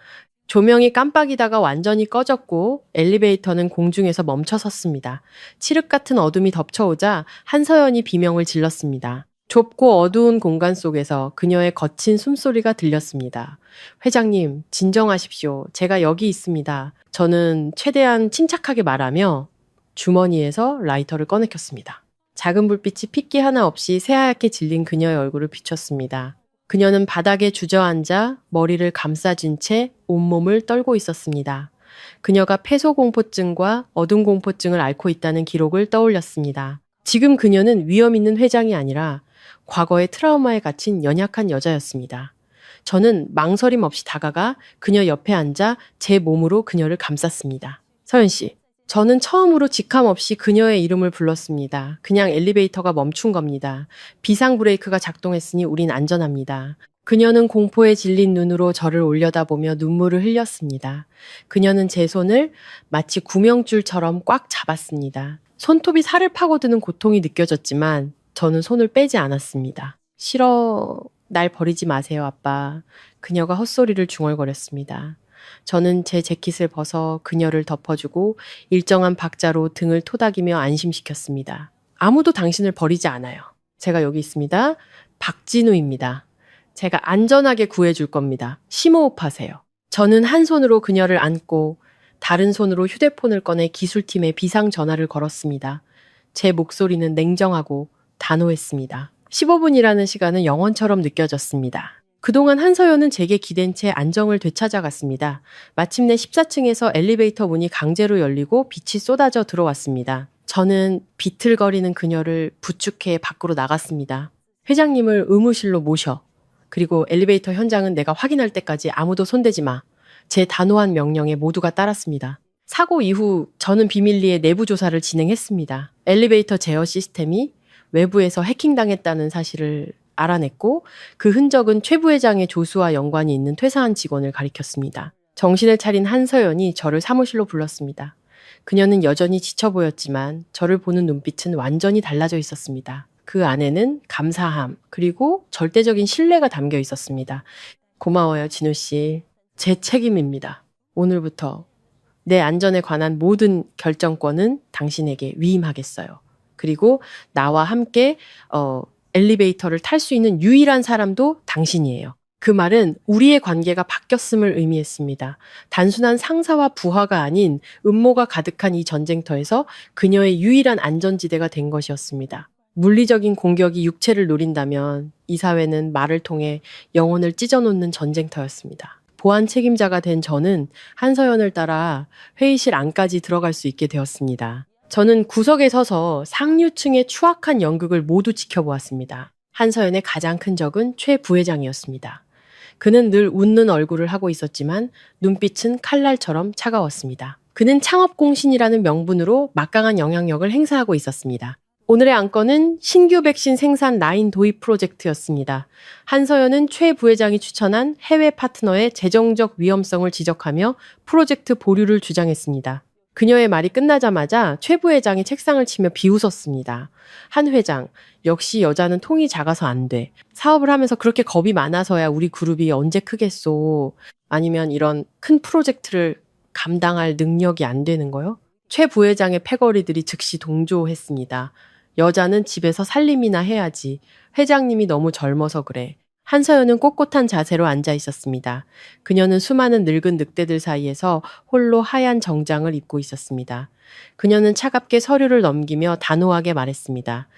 조명이 깜빡이다가 완전히 꺼졌고 엘리베이터는 공중에서 멈춰섰습니다. 칠흑 같은 어둠이 덮쳐오자 한서연이 비명을 질렀습니다. 좁고 어두운 공간 속에서 그녀의 거친 숨소리가 들렸습니다. 회장님, 진정하십시오. 제가 여기 있습니다. 저는 최대한 침착하게 말하며 주머니에서 라이터를 꺼내켰습니다. 작은 불빛이 핏기 하나 없이 새하얗게 질린 그녀의 얼굴을 비췄습니다. 그녀는 바닥에 주저앉아 머리를 감싸진 채 온몸을 떨고 있었습니다. 그녀가 폐소공포증과 어둠공포증을 앓고 있다는 기록을 떠올렸습니다. 지금 그녀는 위험 있는 회장이 아니라 과거의 트라우마에 갇힌 연약한 여자였습니다. 저는 망설임 없이 다가가 그녀 옆에 앉아 제 몸으로 그녀를 감쌌습니다. 서연 씨, 저는 처음으로 직함 없이 그녀의 이름을 불렀습니다. 그냥 엘리베이터가 멈춘 겁니다. 비상 브레이크가 작동했으니 우린 안전합니다. 그녀는 공포에 질린 눈으로 저를 올려다보며 눈물을 흘렸습니다. 그녀는 제 손을 마치 구명줄처럼 꽉 잡았습니다. 손톱이 살을 파고드는 고통이 느껴졌지만 저는 손을 빼지 않았습니다. 싫어, 날 버리지 마세요, 아빠. 그녀가 헛소리를 중얼거렸습니다. 저는 제 재킷을 벗어 그녀를 덮어주고 일정한 박자로 등을 토닥이며 안심시켰습니다. 아무도 당신을 버리지 않아요. 제가 여기 있습니다. 박진우입니다. 제가 안전하게 구해줄 겁니다. 심호흡하세요. 저는 한 손으로 그녀를 안고 다른 손으로 휴대폰을 꺼내 기술팀에 비상 전화를 걸었습니다. 제 목소리는 냉정하고 단호했습니다. 15분이라는 시간은 영원처럼 느껴졌습니다. 그동안 한서연은 제게 기댄 채 안정을 되찾아갔습니다. 마침내 14층에서 엘리베이터 문이 강제로 열리고 빛이 쏟아져 들어왔습니다. 저는 비틀거리는 그녀를 부축해 밖으로 나갔습니다. 회장님을 의무실로 모셔. 그리고 엘리베이터 현장은 내가 확인할 때까지 아무도 손대지 마. 제 단호한 명령에 모두가 따랐습니다. 사고 이후 저는 비밀리에 내부 조사를 진행했습니다. 엘리베이터 제어 시스템이 외부에서 해킹당했다는 사실을 알아냈고 그 흔적은 최 부회장의 조수와 연관이 있는 퇴사한 직원을 가리켰습니다. 정신을 차린 한서연이 저를 사무실로 불렀습니다. 그녀는 여전히 지쳐 보였지만 저를 보는 눈빛은 완전히 달라져 있었습니다. 그 안에는 감사함 그리고 절대적인 신뢰가 담겨 있었습니다. 고마워요, 진우 씨. 제 책임입니다. 오늘부터 내 안전에 관한 모든 결정권은 당신에게 위임하겠어요. 그리고 나와 함께 엘리베이터를 탈 수 있는 유일한 사람도 당신이에요. 그 말은 우리의 관계가 바뀌었음을 의미했습니다. 단순한 상사와 부하가 아닌 음모가 가득한 이 전쟁터에서 그녀의 유일한 안전지대가 된 것이었습니다. 물리적인 공격이 육체를 노린다면 이 사회는 말을 통해 영혼을 찢어놓는 전쟁터였습니다. 보안 책임자가 된 저는 한서연을 따라 회의실 안까지 들어갈 수 있게 되었습니다. 저는 구석에 서서 상류층의 추악한 연극을 모두 지켜보았습니다. 한서연의 가장 큰 적은 최 부회장이었습니다. 그는 늘 웃는 얼굴을 하고 있었지만 눈빛은 칼날처럼 차가웠습니다. 그는 창업공신이라는 명분으로 막강한 영향력을 행사하고 있었습니다. 오늘의 안건은 신규 백신 생산 라인 도입 프로젝트였습니다. 한서연은 최 부회장이 추천한 해외 파트너의 재정적 위험성을 지적하며 프로젝트 보류를 주장했습니다. 그녀의 말이 끝나자마자 최 부회장이 책상을 치며 비웃었습니다. 한 회장, 역시 여자는 통이 작아서 안 돼. 사업을 하면서 그렇게 겁이 많아서야 우리 그룹이 언제 크겠소. 아니면 이런 큰 프로젝트를 감당할 능력이 안 되는 거요? 최 부회장의 패거리들이 즉시 동조했습니다. 여자는 집에서 살림이나 해야지. 회장님이 너무 젊어서 그래. 한서연은 꼿꼿한 자세로 앉아 있었습니다. 그녀는 수많은 늙은 늑대들 사이에서 홀로 하얀 정장을 입고 있었습니다. 그녀는 차갑게 서류를 넘기며 단호하게 말했습니다.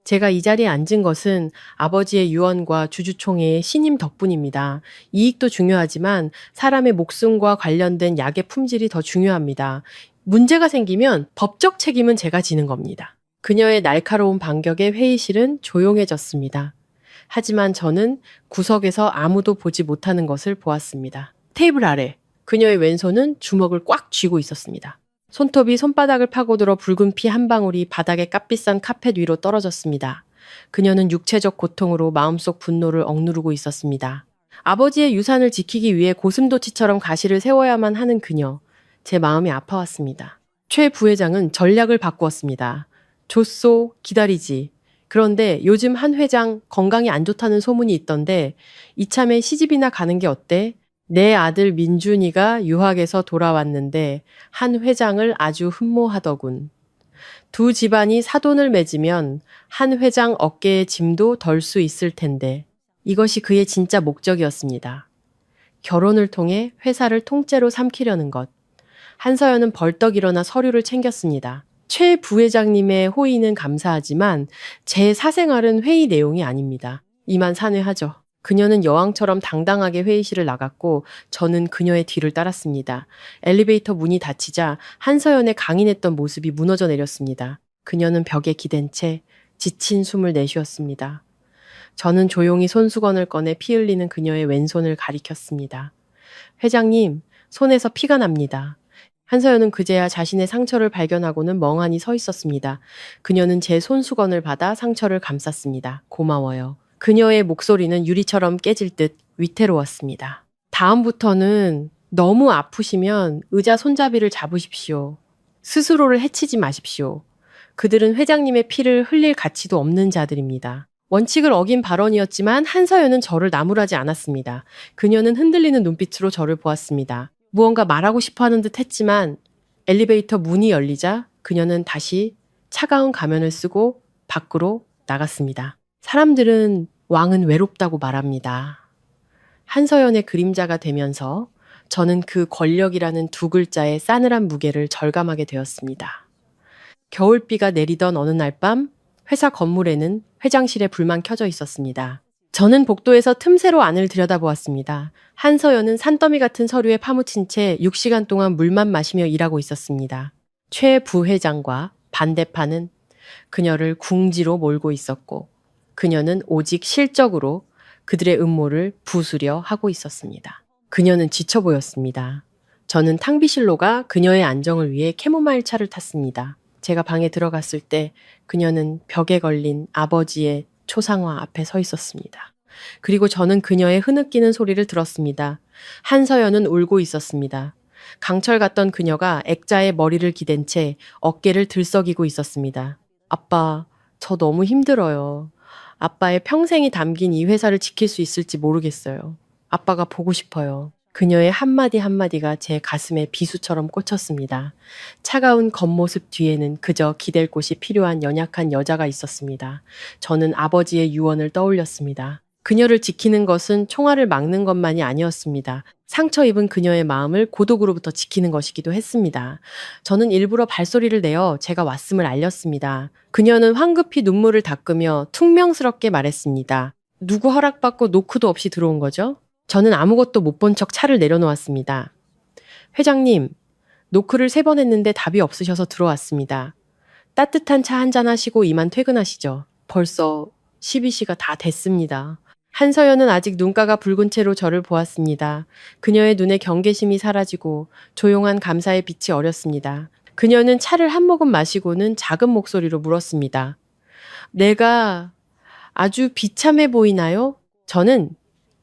제가 이 자리에 앉은 것은 아버지의 유언과 주주총회의 신임 덕분입니다. 이익도 중요하지만 사람의 목숨과 관련된 약의 품질이 더 중요합니다. 문제가 생기면 법적 책임은 제가 지는 겁니다. 그녀의 날카로운 반격에 회의실은 조용해졌습니다. 하지만 저는 구석에서 아무도 보지 못하는 것을 보았습니다. 테이블 아래 그녀의 왼손은 주먹을 꽉 쥐고 있었습니다. 손톱이 손바닥을 파고들어 붉은 피 한 방울이 바닥에 값비싼 카펫 위로 떨어졌습니다. 그녀는 육체적 고통으로 마음속 분노를 억누르고 있었습니다. 아버지의 유산을 지키기 위해 고슴도치처럼 가시를 세워야만 하는 그녀. 제 마음이 아파왔습니다. 최 부회장은 전략을 바꾸었습니다. 줬소, 기다리지. 그런데 요즘 한 회장 건강이 안 좋다는 소문이 있던데 이참에 시집이나 가는 게 어때? 내 아들 민준이가 유학에서 돌아왔는데 한 회장을 아주 흠모하더군. 두 집안이 사돈을 맺으면 한 회장 어깨의 짐도 덜 수 있을 텐데 이것이 그의 진짜 목적이었습니다. 결혼을 통해 회사를 통째로 삼키려는 것. 한서연은 벌떡 일어나 서류를 챙겼습니다. 최 부회장님의 호의는 감사하지만 제 사생활은 회의 내용이 아닙니다. 이만 산회하죠. 그녀는 여왕처럼 당당하게 회의실을 나갔고 저는 그녀의 뒤를 따랐습니다. 엘리베이터 문이 닫히자 한서연의 강인했던 모습이 무너져 내렸습니다. 그녀는 벽에 기댄 채 지친 숨을 내쉬었습니다. 저는 조용히 손수건을 꺼내 피 흘리는 그녀의 왼손을 가리켰습니다. 회장님, 손에서 피가 납니다. 한서연은 그제야 자신의 상처를 발견하고는 멍하니 서 있었습니다. 그녀는 제 손수건을 받아 상처를 감쌌습니다. 고마워요. 그녀의 목소리는 유리처럼 깨질 듯 위태로웠습니다. 다음부터는 너무 아프시면 의자 손잡이를 잡으십시오. 스스로를 해치지 마십시오. 그들은 회장님의 피를 흘릴 가치도 없는 자들입니다. 원칙을 어긴 발언이었지만 한서연은 저를 나무라지 않았습니다. 그녀는 흔들리는 눈빛으로 저를 보았습니다. 무언가 말하고 싶어 하는 듯 했지만 엘리베이터 문이 열리자 그녀는 다시 차가운 가면을 쓰고 밖으로 나갔습니다. 사람들은 왕은 외롭다고 말합니다. 한서연의 그림자가 되면서 저는 그 권력이라는 두 글자의 싸늘한 무게를 절감하게 되었습니다. 겨울비가 내리던 어느 날 밤 회사 건물에는 회장실에 불만 켜져 있었습니다. 저는 복도에서 틈새로 안을 들여다보았습니다. 한서연은 산더미 같은 서류에 파묻힌 채 6시간 동안 물만 마시며 일하고 있었습니다. 최 부회장과 반대파는 그녀를 궁지로 몰고 있었고 그녀는 오직 실적으로 그들의 음모를 부수려 하고 있었습니다. 그녀는 지쳐 보였습니다. 저는 탕비실로가 그녀의 안정을 위해 캐모마일 차를 탔습니다. 제가 방에 들어갔을 때 그녀는 벽에 걸린 아버지의 초상화 앞에 서 있었습니다. 그리고 저는 그녀의 흐느끼는 소리를 들었습니다. 한서연은 울고 있었습니다. 강철 같던 그녀가 액자에 머리를 기댄 채 어깨를 들썩이고 있었습니다. 아빠, 저 너무 힘들어요. 아빠의 평생이 담긴 이 회사를 지킬 수 있을지 모르겠어요. 아빠가 보고 싶어요. 그녀의 한마디 한마디가 제 가슴에 비수처럼 꽂혔습니다. 차가운 겉모습 뒤에는 그저 기댈 곳이 필요한 연약한 여자가 있었습니다. 저는 아버지의 유언을 떠올렸습니다. 그녀를 지키는 것은 총알을 막는 것만이 아니었습니다. 상처 입은 그녀의 마음을 고독으로부터 지키는 것이기도 했습니다. 저는 일부러 발소리를 내어 제가 왔음을 알렸습니다. 그녀는 황급히 눈물을 닦으며 퉁명스럽게 말했습니다. 누구 허락받고 노크도 없이 들어온 거죠? 저는 아무것도 못 본 척 차를 내려놓았습니다. 회장님, 노크를 3번 했는데 답이 없으셔서 들어왔습니다. 따뜻한 차 한잔 하시고 이만 퇴근하시죠. 벌써 12시가 다 됐습니다. 한서연은 아직 눈가가 붉은 채로 저를 보았습니다. 그녀의 눈에 경계심이 사라지고 조용한 감사의 빛이 어렸습니다. 그녀는 차를 한 모금 마시고는 작은 목소리로 물었습니다. 내가 아주 비참해 보이나요? 저는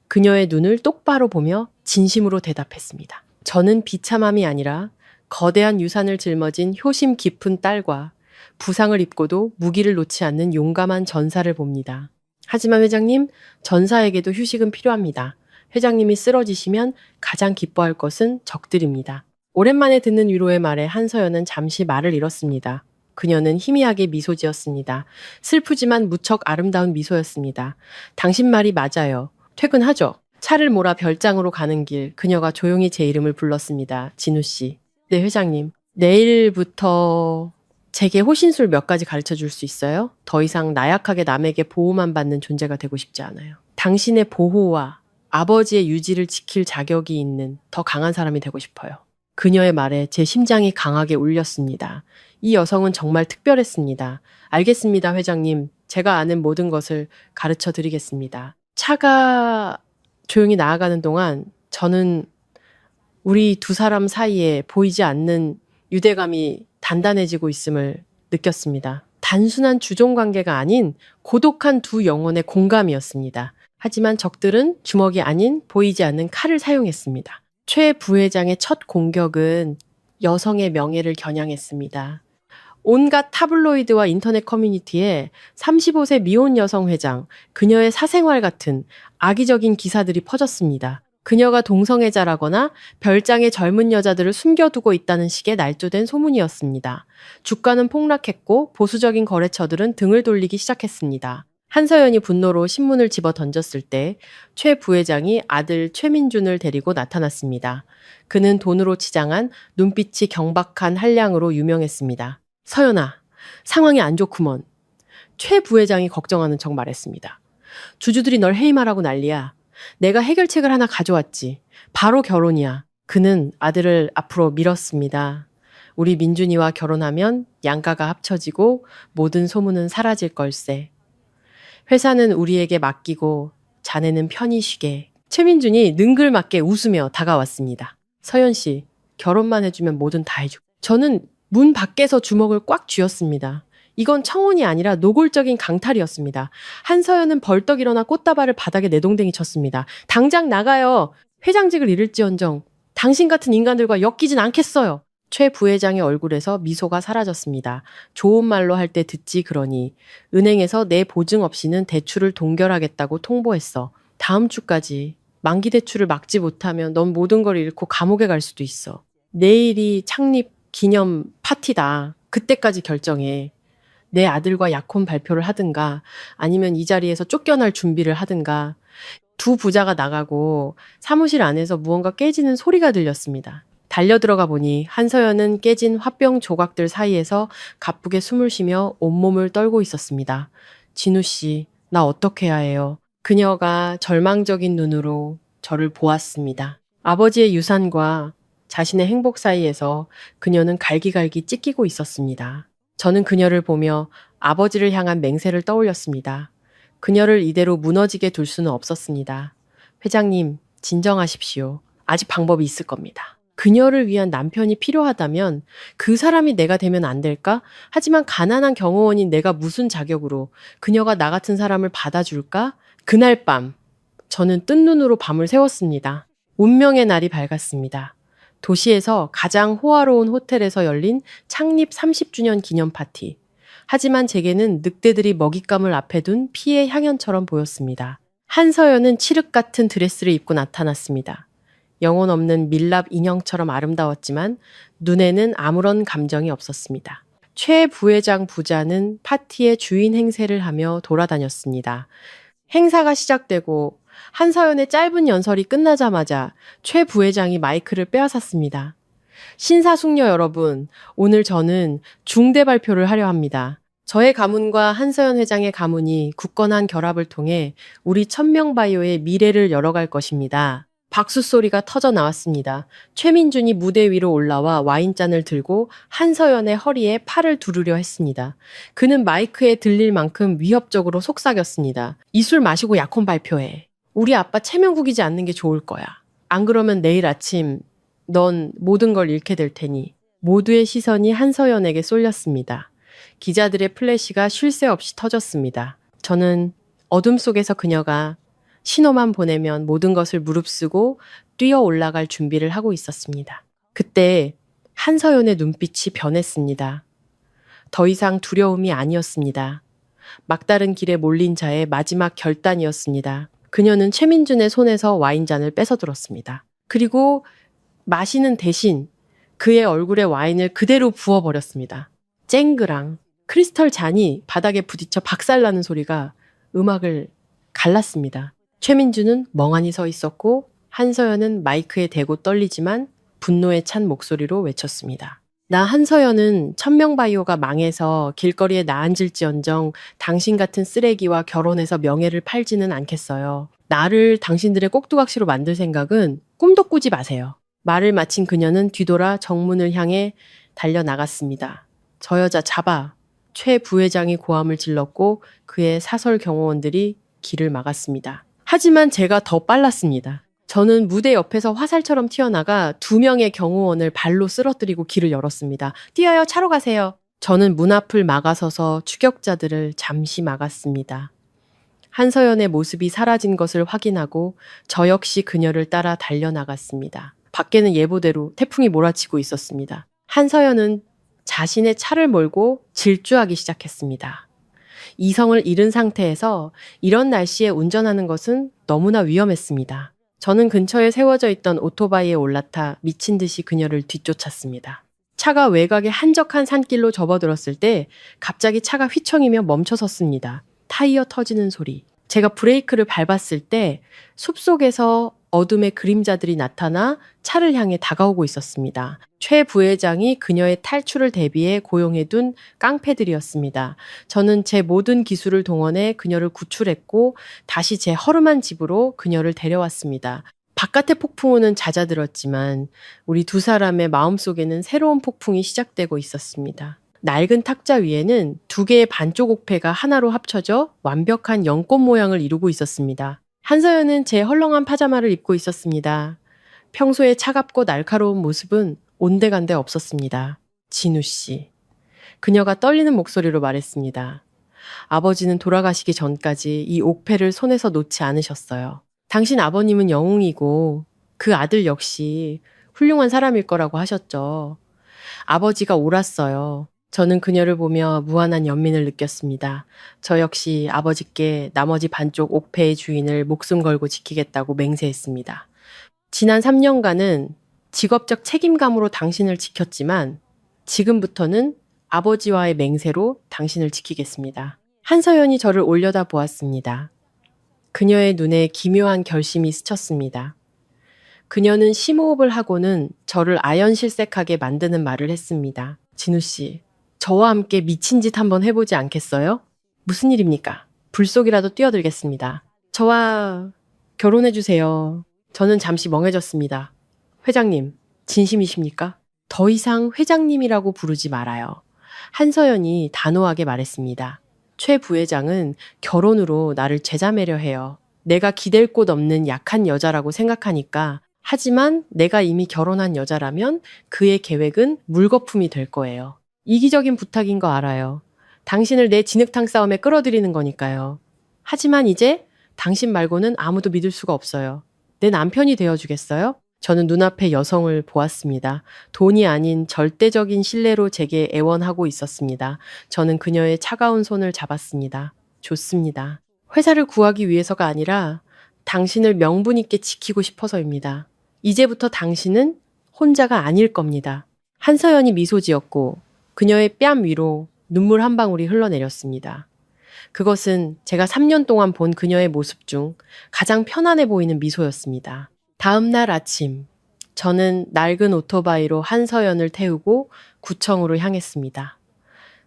그녀의 눈을 똑바로 보며 진심으로 대답했습니다. 저는 비참함이 아니라 거대한 유산을 짊어진 효심 깊은 딸과 부상을 입고도 무기를 놓지 않는 용감한 전사를 봅니다. 하지만 회장님, 전사에게도 휴식은 필요합니다. 회장님이 쓰러지시면 가장 기뻐할 것은 적들입니다. 오랜만에 듣는 위로의 말에 한서연은 잠시 말을 잃었습니다. 그녀는 희미하게 미소 지었습니다. 슬프지만 무척 아름다운 미소였습니다. 당신 말이 맞아요. 퇴근하죠. 차를 몰아 별장으로 가는 길, 그녀가 조용히 제 이름을 불렀습니다. 진우 씨. 네, 회장님. 내일부터 제게 호신술 몇 가지 가르쳐 줄 수 있어요? 더 이상 나약하게 남에게 보호만 받는 존재가 되고 싶지 않아요. 당신의 보호와 아버지의 유지를 지킬 자격이 있는 더 강한 사람이 되고 싶어요. 그녀의 말에 제 심장이 강하게 울렸습니다. 이 여성은 정말 특별했습니다. 알겠습니다, 회장님. 제가 아는 모든 것을 가르쳐 드리겠습니다. 차가 조용히 나아가는 동안 저는 우리 두 사람 사이에 보이지 않는 유대감이 단단해지고 있음을 느꼈습니다. 단순한 주종 관계가 아닌 고독한 두 영혼의 공감이었습니다. 하지만 적들은 주먹이 아닌 보이지 않는 칼을 사용했습니다. 최 부회장의 첫 공격은 여성의 명예를 겨냥했습니다. 온갖 타블로이드와 인터넷 커뮤니티에 35세 미혼 여성 회장, 그녀의 사생활 같은 악의적인 기사들이 퍼졌습니다. 그녀가 동성애자라거나 별장의 젊은 여자들을 숨겨두고 있다는 식의 날조된 소문이었습니다. 주가는 폭락했고 보수적인 거래처들은 등을 돌리기 시작했습니다. 한서연이 분노로 신문을 집어 던졌을 때 최 부회장이 아들 최민준을 데리고 나타났습니다. 그는 돈으로 치장한 눈빛이 경박한 한량으로 유명했습니다. 서연아, 상황이 안 좋구먼. 최 부회장이 걱정하는 척 말했습니다. 주주들이 널 해임하라고 난리야. 내가 해결책을 하나 가져왔지. 바로 결혼이야. 그는 아들을 앞으로 밀었습니다. 우리 민준이와 결혼하면 양가가 합쳐지고 모든 소문은 사라질 걸세. 회사는 우리에게 맡기고 자네는 편히 쉬게. 최민준이 능글맞게 웃으며 다가왔습니다. 서연 씨, 결혼만 해주면 뭐든 다 해주고. 저는 문 밖에서 주먹을 꽉 쥐었습니다. 이건 청혼이 아니라 노골적인 강탈이었습니다. 한서연은 벌떡 일어나 꽃다발을 바닥에 내동댕이 쳤습니다. 당장 나가요. 회장직을 잃을지언정 당신 같은 인간들과 엮이진 않겠어요. 최 부회장의 얼굴에서 미소가 사라졌습니다. 좋은 말로 할 때 듣지 그러니 은행에서 내 보증 없이는 대출을 동결하겠다고 통보했어. 다음 주까지 만기 대출을 막지 못하면 넌 모든 걸 잃고 감옥에 갈 수도 있어. 내일이 창립 기념 파티다. 그때까지 결정해. 내 아들과 약혼 발표를 하든가 아니면 이 자리에서 쫓겨날 준비를 하든가. 두 부자가 나가고 사무실 안에서 무언가 깨지는 소리가 들렸습니다. 달려들어가 보니 한서연은 깨진 화병 조각들 사이에서 가쁘게 숨을 쉬며 온몸을 떨고 있었습니다. 진우 씨, 나 어떻게 해야 해요? 그녀가 절망적인 눈으로 저를 보았습니다. 아버지의 유산과 자신의 행복 사이에서 그녀는 갈기갈기 찢기고 있었습니다. 저는 그녀를 보며 아버지를 향한 맹세를 떠올렸습니다. 그녀를 이대로 무너지게 둘 수는 없었습니다. 회장님, 진정하십시오. 아직 방법이 있을 겁니다. 그녀를 위한 남편이 필요하다면 그 사람이 내가 되면 안 될까? 하지만 가난한 경호원인 내가 무슨 자격으로 그녀가 나 같은 사람을 받아줄까? 그날 밤, 저는 뜬 눈으로 밤을 새웠습니다. 운명의 날이 밝았습니다. 도시에서 가장 호화로운 호텔에서 열린 창립 30주년 기념 파티. 하지만 제게는 늑대들이 먹잇감을 앞에 둔 피의 향연처럼 보였습니다. 한서연은 칠흑 같은 드레스를 입고 나타났습니다. 영혼 없는 밀랍 인형처럼 아름다웠지만 눈에는 아무런 감정이 없었습니다. 최 부회장 부자는 파티의 주인 행세를 하며 돌아다녔습니다. 행사가 시작되고 한서연의 짧은 연설이 끝나자마자 최 부회장이 마이크를 빼앗았습니다. 신사숙녀 여러분, 오늘 저는 중대 발표를 하려 합니다. 저의 가문과 한서연 회장의 가문이 굳건한 결합을 통해 우리 천명바이오의 미래를 열어갈 것입니다. 박수 소리가 터져 나왔습니다. 최민준이 무대 위로 올라와 와인잔을 들고 한서연의 허리에 팔을 두르려 했습니다. 그는 마이크에 들릴 만큼 위협적으로 속삭였습니다. 이 술 마시고 약혼 발표해. 우리 아빠 최명국이지 않는 게 좋을 거야. 안 그러면 내일 아침 넌 모든 걸 잃게 될 테니. 모두의 시선이 한서연에게 쏠렸습니다. 기자들의 플래시가 쉴 새 없이 터졌습니다. 저는 어둠 속에서 그녀가 신호만 보내면 모든 것을 무릅쓰고 뛰어 올라갈 준비를 하고 있었습니다. 그때 한서연의 눈빛이 변했습니다. 더 이상 두려움이 아니었습니다. 막다른 길에 몰린 자의 마지막 결단이었습니다. 그녀는 최민준의 손에서 와인잔을 뺏어들었습니다. 그리고 마시는 대신 그의 얼굴에 와인을 그대로 부어버렸습니다. 쨍그랑 크리스털 잔이 바닥에 부딪혀 박살나는 소리가 음악을 갈랐습니다. 최민준은 멍하니 서 있었고 한서연은 마이크에 대고 떨리지만 분노에 찬 목소리로 외쳤습니다. 나 한서연은 천명바이오가 망해서 길거리에 나앉을지언정 당신 같은 쓰레기와 결혼해서 명예를 팔지는 않겠어요. 나를 당신들의 꼭두각시로 만들 생각은 꿈도 꾸지 마세요. 말을 마친 그녀는 뒤돌아 정문을 향해 달려나갔습니다. 저 여자 잡아. 최 부회장이 고함을 질렀고 그의 사설 경호원들이 길을 막았습니다. 하지만 제가 더 빨랐습니다. 저는 무대 옆에서 화살처럼 튀어나가 2명의 경호원을 발로 쓰러뜨리고 길을 열었습니다. 뛰어요, 차로 가세요. 저는 문 앞을 막아서서 추격자들을 잠시 막았습니다. 한서연의 모습이 사라진 것을 확인하고 저 역시 그녀를 따라 달려나갔습니다. 밖에는 예보대로 태풍이 몰아치고 있었습니다. 한서연은 자신의 차를 몰고 질주하기 시작했습니다. 이성을 잃은 상태에서 이런 날씨에 운전하는 것은 너무나 위험했습니다. 저는 근처에 세워져 있던 오토바이에 올라타 미친 듯이 그녀를 뒤쫓았습니다. 차가 외곽의 한적한 산길로 접어들었을 때 갑자기 차가 휘청이며 멈춰섰습니다. 타이어 터지는 소리. 제가 브레이크를 밟았을 때 숲속에서 어둠의 그림자들이 나타나 차를 향해 다가오고 있었습니다. 최 부회장이 그녀의 탈출을 대비해 고용해둔 깡패들이었습니다. 저는 제 모든 기술을 동원해 그녀를 구출했고 다시 제 허름한 집으로 그녀를 데려왔습니다. 바깥의 폭풍우는 잦아들었지만 우리 두 사람의 마음속에는 새로운 폭풍이 시작되고 있었습니다. 낡은 탁자 위에는 2개의 반쪽 옥패가 하나로 합쳐져 완벽한 연꽃 모양을 이루고 있었습니다. 한서연은 제 헐렁한 파자마를 입고 있었습니다. 평소에 차갑고 날카로운 모습은 온데간데 없었습니다. 진우 씨. 그녀가 떨리는 목소리로 말했습니다. 아버지는 돌아가시기 전까지 이 옥패를 손에서 놓지 않으셨어요. 당신 아버님은 영웅이고 그 아들 역시 훌륭한 사람일 거라고 하셨죠. 아버지가 옳았어요. 저는 그녀를 보며 무한한 연민을 느꼈습니다. 저 역시 아버지께 나머지 반쪽 옥패의 주인을 목숨 걸고 지키겠다고 맹세했습니다. 지난 3년간은 직업적 책임감으로 당신을 지켰지만 지금부터는 아버지와의 맹세로 당신을 지키겠습니다. 한서연이 저를 올려다 보았습니다. 그녀의 눈에 기묘한 결심이 스쳤습니다. 그녀는 심호흡을 하고는 저를 아연실색하게 만드는 말을 했습니다. 진우 씨, 저와 함께 미친 짓 한번 해보지 않겠어요? 무슨 일입니까? 불 속이라도 뛰어들겠습니다. 저와 결혼해주세요. 저는 잠시 멍해졌습니다. 회장님, 진심이십니까? 더 이상 회장님이라고 부르지 말아요. 한서연이 단호하게 말했습니다. 최 부회장은 결혼으로 나를 죄자매려 해요. 내가 기댈 곳 없는 약한 여자라고 생각하니까. 하지만 내가 이미 결혼한 여자라면 그의 계획은 물거품이 될 거예요. 이기적인 부탁인 거 알아요. 당신을 내 진흙탕 싸움에 끌어들이는 거니까요. 하지만 이제 당신 말고는 아무도 믿을 수가 없어요. 내 남편이 되어주겠어요? 저는 눈앞에 여성을 보았습니다. 돈이 아닌 절대적인 신뢰로 제게 애원하고 있었습니다. 저는 그녀의 차가운 손을 잡았습니다. 좋습니다. 회사를 구하기 위해서가 아니라 당신을 명분 있게 지키고 싶어서입니다. 이제부터 당신은 혼자가 아닐 겁니다. 한서연이 미소 지었고 그녀의 뺨 위로 눈물 한 방울이 흘러내렸습니다. 그것은 제가 3년 동안 본 그녀의 모습 중 가장 편안해 보이는 미소였습니다. 다음 날 아침, 저는 낡은 오토바이로 한서연을 태우고 구청으로 향했습니다.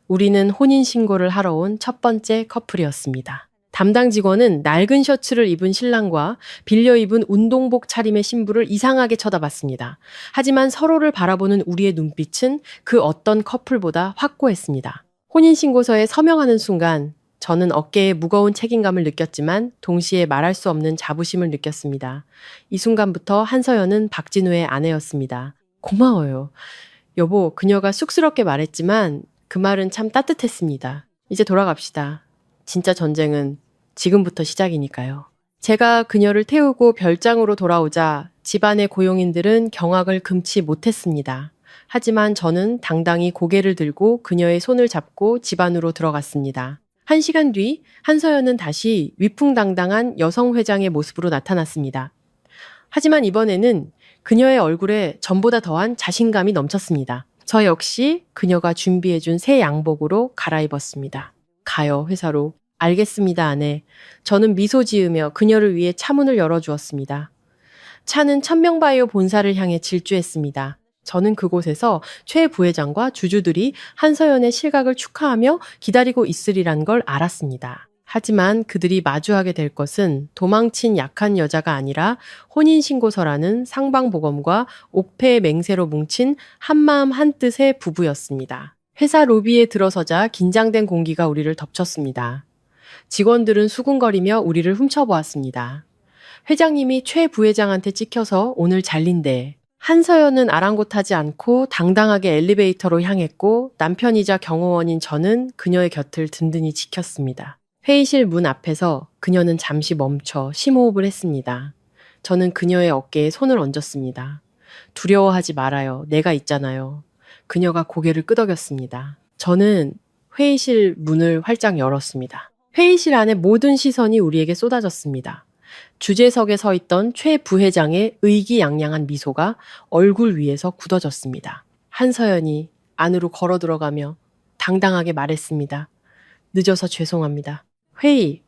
우리는 혼인신고를 하러 온 첫 번째 커플이었습니다. 담당 직원은 낡은 셔츠를 입은 신랑과 빌려 입은 운동복 차림의 신부를 이상하게 쳐다봤습니다. 하지만 서로를 바라보는 우리의 눈빛은 그 어떤 커플보다 확고했습니다. 혼인신고서에 서명하는 순간 저는 어깨에 무거운 책임감을 느꼈지만 동시에 말할 수 없는 자부심을 느꼈습니다. 이 순간부터 한서연은 박진우의 아내였습니다. 고마워요. 여보, 그녀가 쑥스럽게 말했지만 그 말은 참 따뜻했습니다. 이제 돌아갑시다. 진짜 전쟁은 지금부터 시작이니까요. 제가 그녀를 태우고 별장으로 돌아오자 집안의 고용인들은 경악을 금치 못했습니다. 하지만 저는 당당히 고개를 들고 그녀의 손을 잡고 집 안으로 들어갔습니다. 1시간 뒤 한서연은 다시 위풍당당한 여성 회장의 모습으로 나타났습니다. 하지만 이번에는 그녀의 얼굴에 전보다 더한 자신감이 넘쳤습니다. 저 역시 그녀가 준비해준 새 양복으로 갈아입었습니다. 가요, 회사로. 알겠습니다, 아내. 저는 미소 지으며 그녀를 위해 차문을 열어주었습니다. 차는 천명바이오 본사를 향해 질주했습니다. 저는 그곳에서 최 부회장과 주주들이 한서연의 실각을 축하하며 기다리고 있으리란 걸 알았습니다. 하지만 그들이 마주하게 될 것은 도망친 약한 여자가 아니라 혼인신고서라는 상방보검과 옥패의 맹세로 뭉친 한마음 한뜻의 부부였습니다. 회사 로비에 들어서자 긴장된 공기가 우리를 덮쳤습니다. 직원들은 수군거리며 우리를 훔쳐보았습니다. 회장님이 최 부회장한테 찍혀서 오늘 잘린대. 한서연은 아랑곳하지 않고 당당하게 엘리베이터로 향했고 남편이자 경호원인 저는 그녀의 곁을 든든히 지켰습니다. 회의실 문 앞에서 그녀는 잠시 멈춰 심호흡을 했습니다. 저는 그녀의 어깨에 손을 얹었습니다. 두려워하지 말아요. 내가 있잖아요. 그녀가 고개를 끄덕였습니다. 저는 회의실 문을 활짝 열었습니다. 회의실 안에 모든 시선이 우리에게 쏟아졌습니다. 주재석에 서 있던 최 부회장의 의기양양한 미소가 얼굴 위에서 굳어졌습니다. 한서연이 안으로 걸어 들어가며 당당하게 말했습니다. 늦어서 죄송합니다. 회의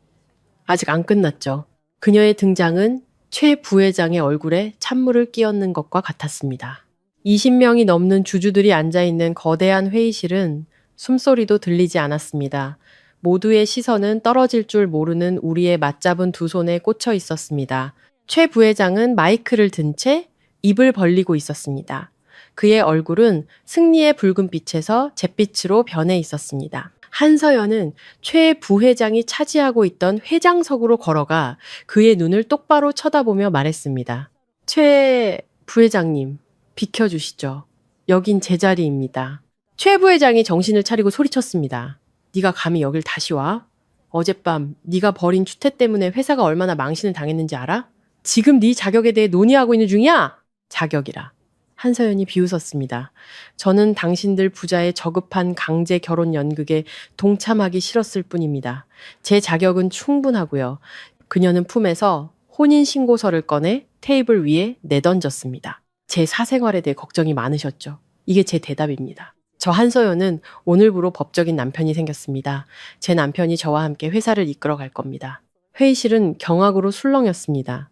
아직 안 끝났죠. 그녀의 등장은 최 부회장의 얼굴에 찬물을 끼얹는 것과 같았습니다. 20명이 넘는 주주들이 앉아있는 거대한 회의실은 숨소리도 들리지 않았습니다. 모두의 시선은 떨어질 줄 모르는 우리의 맞잡은 두 손에 꽂혀 있었습니다. 최 부회장은 마이크를 든 채 입을 벌리고 있었습니다. 그의 얼굴은 승리의 붉은 빛에서 잿빛으로 변해 있었습니다. 한서연은 최 부회장이 차지하고 있던 회장석으로 걸어가 그의 눈을 똑바로 쳐다보며 말했습니다. 최 부회장님, 비켜주시죠. 여긴 제 자리입니다. 최 부회장이 정신을 차리고 소리쳤습니다. 네가 감히 여길 다시 와? 어젯밤 네가 벌인 추태 때문에 회사가 얼마나 망신을 당했는지 알아? 지금 네 자격에 대해 논의하고 있는 중이야? 자격이라. 한서연이 비웃었습니다. 저는 당신들 부자의 저급한 강제 결혼 연극에 동참하기 싫었을 뿐입니다. 제 자격은 충분하고요. 그녀는 품에서 혼인신고서를 꺼내 테이블 위에 내던졌습니다. 제 사생활에 대해 걱정이 많으셨죠. 이게 제 대답입니다. 저 한서연은 오늘부로 법적인 남편이 생겼습니다. 제 남편이 저와 함께 회사를 이끌어 갈 겁니다. 회의실은 경악으로 술렁였습니다.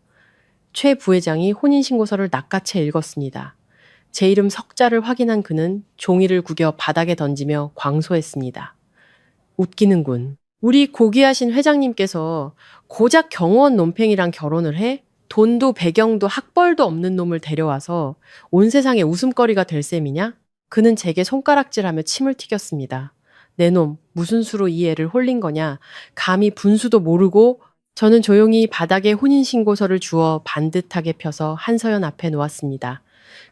최 부회장이 혼인신고서를 낚아채 읽었습니다. 제 이름 석자를 확인한 그는 종이를 구겨 바닥에 던지며 광소했습니다. 웃기는군. 우리 고귀하신 회장님께서 고작 경호원 논팽이랑 결혼을 해? 돈도 배경도 학벌도 없는 놈을 데려와서 온 세상에 웃음거리가 될 셈이냐? 그는 제게 손가락질하며 침을 튀겼습니다. 내 놈, 무슨 수로 이 애를 홀린 거냐? 감히 분수도 모르고. 저는 조용히 바닥에 혼인신고서를 주워 반듯하게 펴서 한서연 앞에 놓았습니다.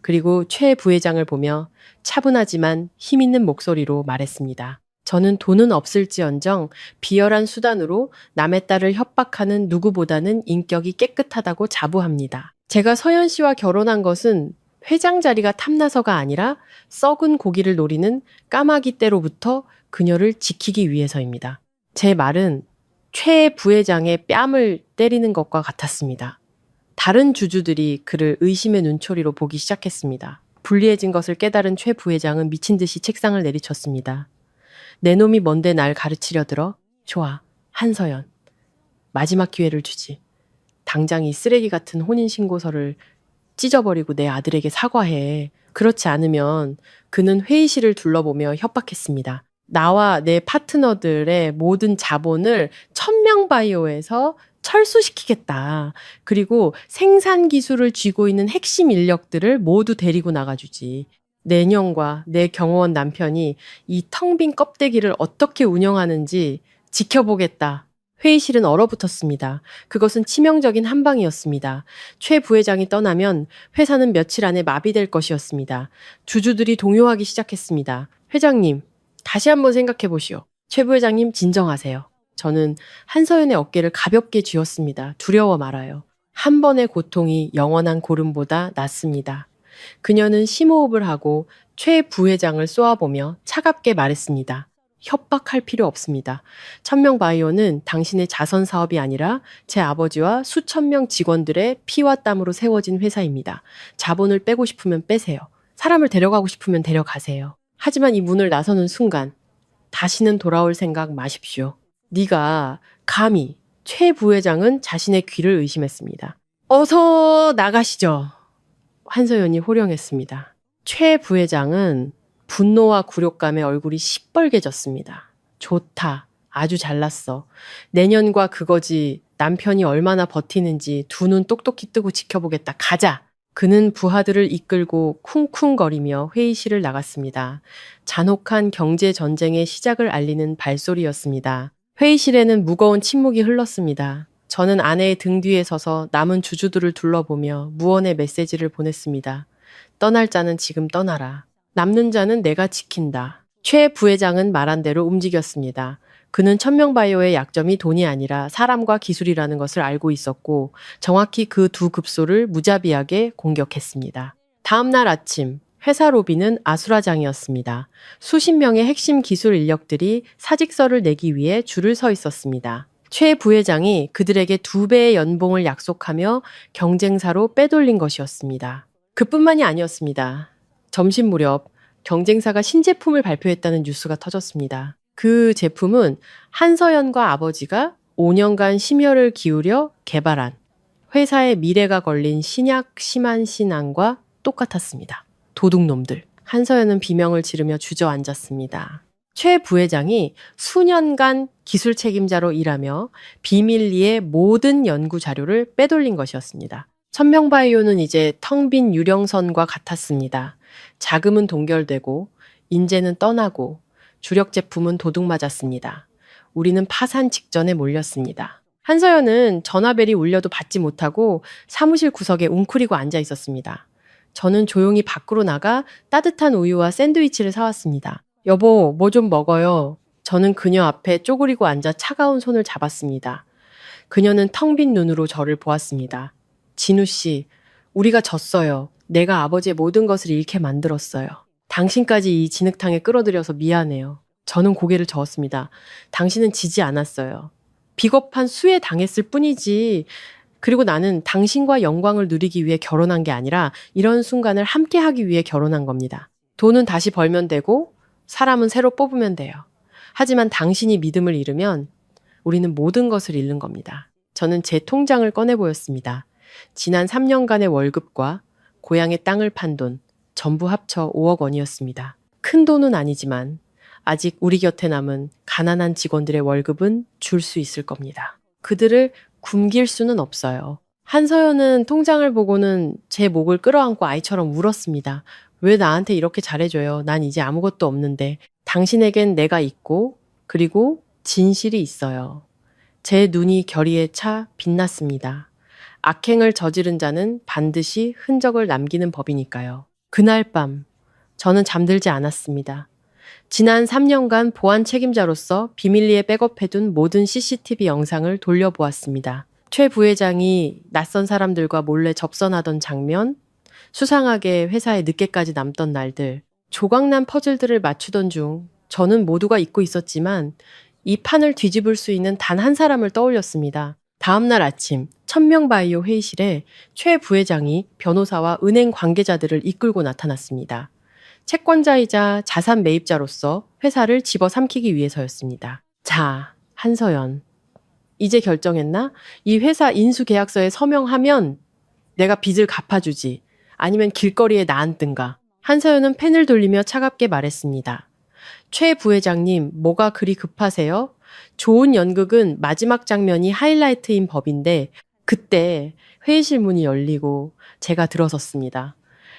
그리고 최 부회장을 보며 차분하지만 힘있는 목소리로 말했습니다. 저는 돈은 없을지언정 비열한 수단으로 남의 딸을 협박하는 누구보다는 인격이 깨끗하다고 자부합니다. 제가 서연 씨와 결혼한 것은 회장 자리가 탐나서가 아니라 썩은 고기를 노리는 까마귀 떼로부터 그녀를 지키기 위해서입니다. 제 말은 최 부회장의 뺨을 때리는 것과 같았습니다. 다른 주주들이 그를 의심의 눈초리로 보기 시작했습니다. 불리해진 것을 깨달은 최 부회장은 미친 듯이 책상을 내리쳤습니다. 내 놈이 뭔데 날 가르치려 들어? 좋아, 한서연. 마지막 기회를 주지. 당장 이 쓰레기 같은 혼인신고서를 찢어버리고 내 아들에게 사과해. 그렇지 않으면 그는 회의실을 둘러보며 협박했습니다. 나와 내 파트너들의 모든 자본을 천명바이오에서 철수시키겠다. 그리고 생산 기술을 쥐고 있는 핵심 인력들을 모두 데리고 나가주지. 내년과 내 경호원 남편이 이 텅 빈 껍데기를 어떻게 운영하는지 지켜보겠다. 회의실은 얼어붙었습니다. 그것은 치명적인 한방이었습니다. 최 부회장이 떠나면 회사는 며칠 안에 마비될 것이었습니다. 주주들이 동요하기 시작했습니다. 회장님, 다시 한번 생각해 보시오. 최 부회장님, 진정하세요. 저는 한서연의 어깨를 가볍게 쥐었습니다. 두려워 말아요. 한 번의 고통이 영원한 고름보다 낫습니다. 그녀는 심호흡을 하고 최 부회장을 쏘아보며 차갑게 말했습니다. 협박할 필요 없습니다. 천명바이오는 당신의 자선 사업이 아니라 제 아버지와 수천 명 직원들의 피와 땀으로 세워진 회사입니다. 자본을 빼고 싶으면 빼세요. 사람을 데려가고 싶으면 데려가세요. 하지만 이 문을 나서는 순간 다시는 돌아올 생각 마십시오. 네가 감히. 최 부회장은 자신의 귀를 의심했습니다. 어서 나가시죠. 한서연이 호령했습니다. 최 부회장은 분노와 굴욕감에 얼굴이 시뻘개졌습니다. 좋다. 아주 잘났어. 내년과 그거지. 남편이 얼마나 버티는지 두 눈 똑똑히 뜨고 지켜보겠다. 가자. 그는 부하들을 이끌고 쿵쿵거리며 회의실을 나갔습니다. 잔혹한 경제 전쟁의 시작을 알리는 발소리였습니다. 회의실에는 무거운 침묵이 흘렀습니다. 저는 아내의 등 뒤에 서서 남은 주주들을 둘러보며 무언의 메시지를 보냈습니다. 떠날 자는 지금 떠나라. 남는 자는 내가 지킨다. 최 부회장은 말한 대로 움직였습니다. 그는 천명바이오의 약점이 돈이 아니라 사람과 기술이라는 것을 알고 있었고 정확히 그 두 급소를 무자비하게 공격했습니다. 다음 날 아침 회사 로비는 아수라장이었습니다. 수십 명의 핵심 기술 인력들이 사직서를 내기 위해 줄을 서 있었습니다. 최 부회장이 그들에게 2배의 연봉을 약속하며 경쟁사로 빼돌린 것이었습니다. 그뿐만이 아니었습니다. 점심 무렵 경쟁사가 신제품을 발표했다는 뉴스가 터졌습니다. 그 제품은 한서연과 아버지가 5년간 심혈을 기울여 개발한 회사의 미래가 걸린 신약 심한신안과 똑같았습니다. 도둑놈들. 한서연은 비명을 지르며 주저앉았습니다. 최 부회장이 수년간 기술 책임자로 일하며 비밀리에 모든 연구 자료를 빼돌린 것이었습니다. 천명바이오는 이제 텅 빈 유령선과 같았습니다. 자금은 동결되고 인재는 떠나고 주력 제품은 도둑맞았습니다. 우리는 파산 직전에 몰렸습니다. 한서연은 전화벨이 울려도 받지 못하고 사무실 구석에 웅크리고 앉아 있었습니다. 저는 조용히 밖으로 나가 따뜻한 우유와 샌드위치를 사왔습니다. 여보, 뭐 좀 먹어요. 저는 그녀 앞에 쪼그리고 앉아 차가운 손을 잡았습니다. 그녀는 텅 빈 눈으로 저를 보았습니다. 진우 씨, 우리가 졌어요. 내가 아버지의 모든 것을 잃게 만들었어요. 당신까지 이 진흙탕에 끌어들여서 미안해요. 저는 고개를 저었습니다. 당신은 지지 않았어요. 비겁한 수에 당했을 뿐이지. 그리고 나는 당신과 영광을 누리기 위해 결혼한 게 아니라 이런 순간을 함께 하기 위해 결혼한 겁니다. 돈은 다시 벌면 되고 사람은 새로 뽑으면 돼요. 하지만 당신이 믿음을 잃으면 우리는 모든 것을 잃는 겁니다. 저는 제 통장을 꺼내 보였습니다. 지난 3년간의 월급과 고향의 땅을 판 돈, 전부 합쳐 5억 원이었습니다. 큰 돈은 아니지만 아직 우리 곁에 남은 가난한 직원들의 월급은 줄 수 있을 겁니다. 그들을 굶길 수는 없어요. 한서연은 통장을 보고는 제 목을 끌어안고 아이처럼 울었습니다. 왜 나한테 이렇게 잘해줘요? 난 이제 아무것도 없는데. 당신에겐 내가 있고 그리고 진실이 있어요. 제 눈이 결의에 차 빛났습니다. 악행을 저지른 자는 반드시 흔적을 남기는 법이니까요. 그날 밤 저는 잠들지 않았습니다. 지난 3년간 보안 책임자로서 비밀리에 백업해둔 모든 CCTV 영상을 돌려보았습니다. 최 부회장이 낯선 사람들과 몰래 접선하던 장면, 수상하게 회사에 늦게까지 남던 날들, 조각난 퍼즐들을 맞추던 중 저는 모두가 잊고 있었지만 이 판을 뒤집을 수 있는 단 한 사람을 떠올렸습니다. 다음날 아침 천명바이오 회의실에 최 부회장이 변호사와 은행 관계자들을 이끌고 나타났습니다. 채권자이자 자산 매입자로서 회사를 집어삼키기 위해서였습니다. 자, 한서연. 이제 결정했나? 이 회사 인수계약서에 서명하면 내가 빚을 갚아주지. 아니면 길거리에 나앉든가. 한서연은 펜을 돌리며 차갑게 말했습니다. 최 부회장님, 뭐가 그리 급하세요? 좋은 연극은 마지막 장면이 하이라이트인 법인데 그때 회의실 문이 열리고 제가 들어섰습니다.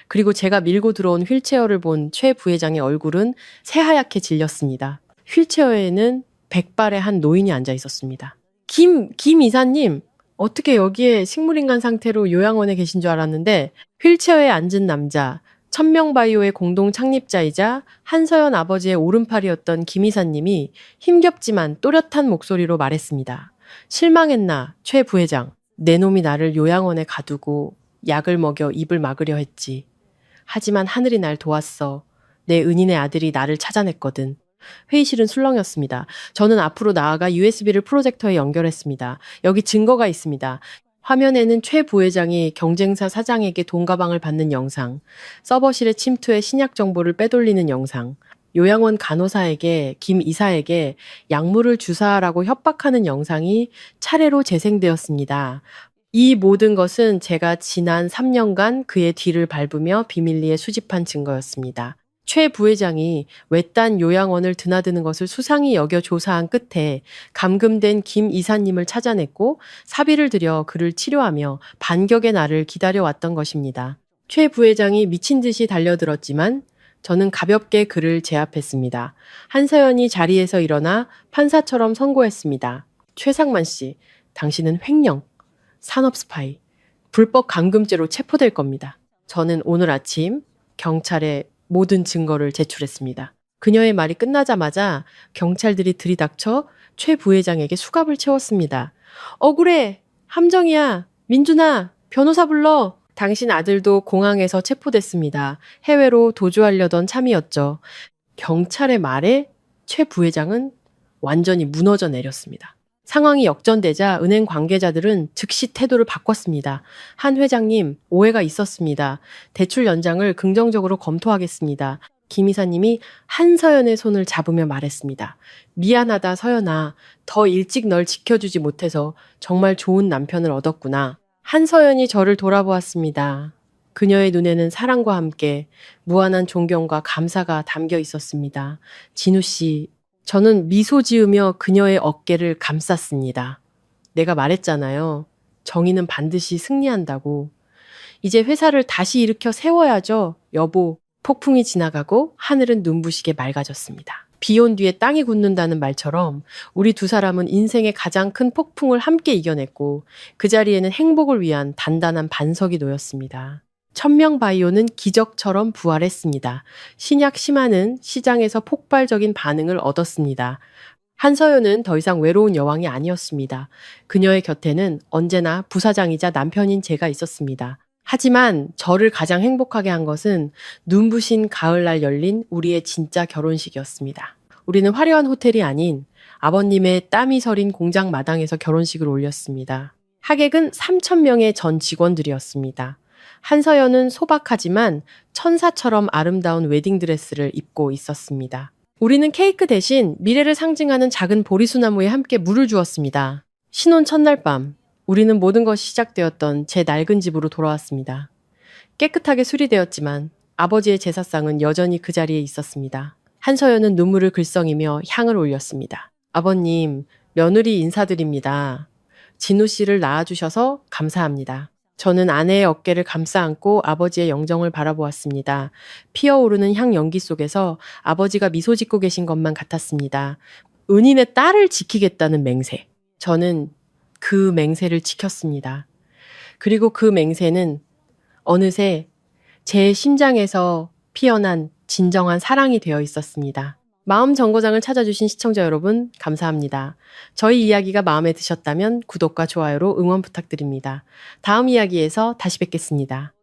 그리고 제가 밀고 들어온 휠체어를 본 최 부회장의 얼굴은 새하얗게 질렸습니다. 휠체어에는 백발의 한 노인이 앉아 있었습니다. 김 이사님, 어떻게 여기에 식물인간 상태로 요양원에 계신 줄 알았는데 휠체어에 앉은 남자, 천명바이오의 공동 창립자이자 한서연 아버지의 오른팔이었던 김 이사님이 힘겹지만 또렷한 목소리로 말했습니다. 실망했나, 최 부회장. 내 놈이 나를 요양원에 가두고 약을 먹여 입을 막으려 했지. 하지만 하늘이 날 도왔어. 내 은인의 아들이 나를 찾아냈거든. 회의실은 술렁였습니다. 저는 앞으로 나아가 USB를 프로젝터에 연결했습니다. 여기 증거가 있습니다. 화면에는 최 부회장이 경쟁사 사장에게 돈 가방을 받는 영상, 서버실에 침투해 신약 정보를 빼돌리는 영상, 요양원 간호사에게 김 이사에게 약물을 주사하라고 협박하는 영상이 차례로 재생되었습니다. 이 모든 것은 제가 지난 3년간 그의 뒤를 밟으며 비밀리에 수집한 증거였습니다. 최 부회장이 외딴 요양원을 드나드는 것을 수상히 여겨 조사한 끝에 감금된 김 이사님을 찾아냈고 사비를 들여 그를 치료하며 반격의 날을 기다려왔던 것입니다. 최 부회장이 미친 듯이 달려들었지만 저는 가볍게 그를 제압했습니다. 한서연이 자리에서 일어나 판사처럼 선고했습니다. 최상만 씨, 당신은 횡령, 산업 스파이, 불법 감금죄로 체포될 겁니다. 저는 오늘 아침 경찰에 모든 증거를 제출했습니다. 그녀의 말이 끝나자마자 경찰들이 들이닥쳐 최 부회장에게 수갑을 채웠습니다. 억울해! 함정이야! 민준아! 변호사 불러! 당신 아들도 공항에서 체포됐습니다. 해외로 도주하려던 참이었죠. 경찰의 말에 최 부회장은 완전히 무너져 내렸습니다. 상황이 역전되자 은행 관계자들은 즉시 태도를 바꿨습니다. 한 회장님, 오해가 있었습니다. 대출 연장을 긍정적으로 검토하겠습니다. 김 이사님이 한서연의 손을 잡으며 말했습니다. 미안하다, 서연아. 더 일찍 널 지켜주지 못해서 정말 좋은 남편을 얻었구나. 한서연이 저를 돌아보았습니다. 그녀의 눈에는 사랑과 함께 무한한 존경과 감사가 담겨 있었습니다. 진우 씨, 저는 미소 지으며 그녀의 어깨를 감쌌습니다. 내가 말했잖아요. 정의는 반드시 승리한다고. 이제 회사를 다시 일으켜 세워야죠, 여보. 폭풍이 지나가고 하늘은 눈부시게 맑아졌습니다. 비 온 뒤에 땅이 굳는다는 말처럼 우리 두 사람은 인생의 가장 큰 폭풍을 함께 이겨냈고 그 자리에는 행복을 위한 단단한 반석이 놓였습니다. 천명바이오는 기적처럼 부활했습니다. 신약 심화는 시장에서 폭발적인 반응을 얻었습니다. 한서연은 더 이상 외로운 여왕이 아니었습니다. 그녀의 곁에는 언제나 부사장이자 남편인 제가 있었습니다. 하지만 저를 가장 행복하게 한 것은 눈부신 가을날 열린 우리의 진짜 결혼식이었습니다. 우리는 화려한 호텔이 아닌 아버님의 땀이 서린 공장 마당에서 결혼식을 올렸습니다. 하객은 3,000명의 전 직원들이었습니다. 한서연은 소박하지만 천사처럼 아름다운 웨딩드레스를 입고 있었습니다. 우리는 케이크 대신 미래를 상징하는 작은 보리수나무에 함께 물을 주었습니다. 신혼 첫날 밤, 우리는 모든 것이 시작되었던 제 낡은 집으로 돌아왔습니다. 깨끗하게 수리되었지만 아버지의 제사상은 여전히 그 자리에 있었습니다. 한서연은 눈물을 글썽이며 향을 올렸습니다. 아버님, 며느리 인사드립니다. 진우 씨를 낳아주셔서 감사합니다. 저는 아내의 어깨를 감싸 안고 아버지의 영정을 바라보았습니다. 피어오르는 향 연기 속에서 아버지가 미소 짓고 계신 것만 같았습니다. 은인의 딸을 지키겠다는 맹세. 저는 그 맹세를 지켰습니다. 그리고 그 맹세는 어느새 제 심장에서 피어난 진정한 사랑이 되어 있었습니다. 마음 정거장을 찾아주신 시청자 여러분, 감사합니다. 저희 이야기가 마음에 드셨다면 구독과 좋아요로 응원 부탁드립니다. 다음 이야기에서 다시 뵙겠습니다.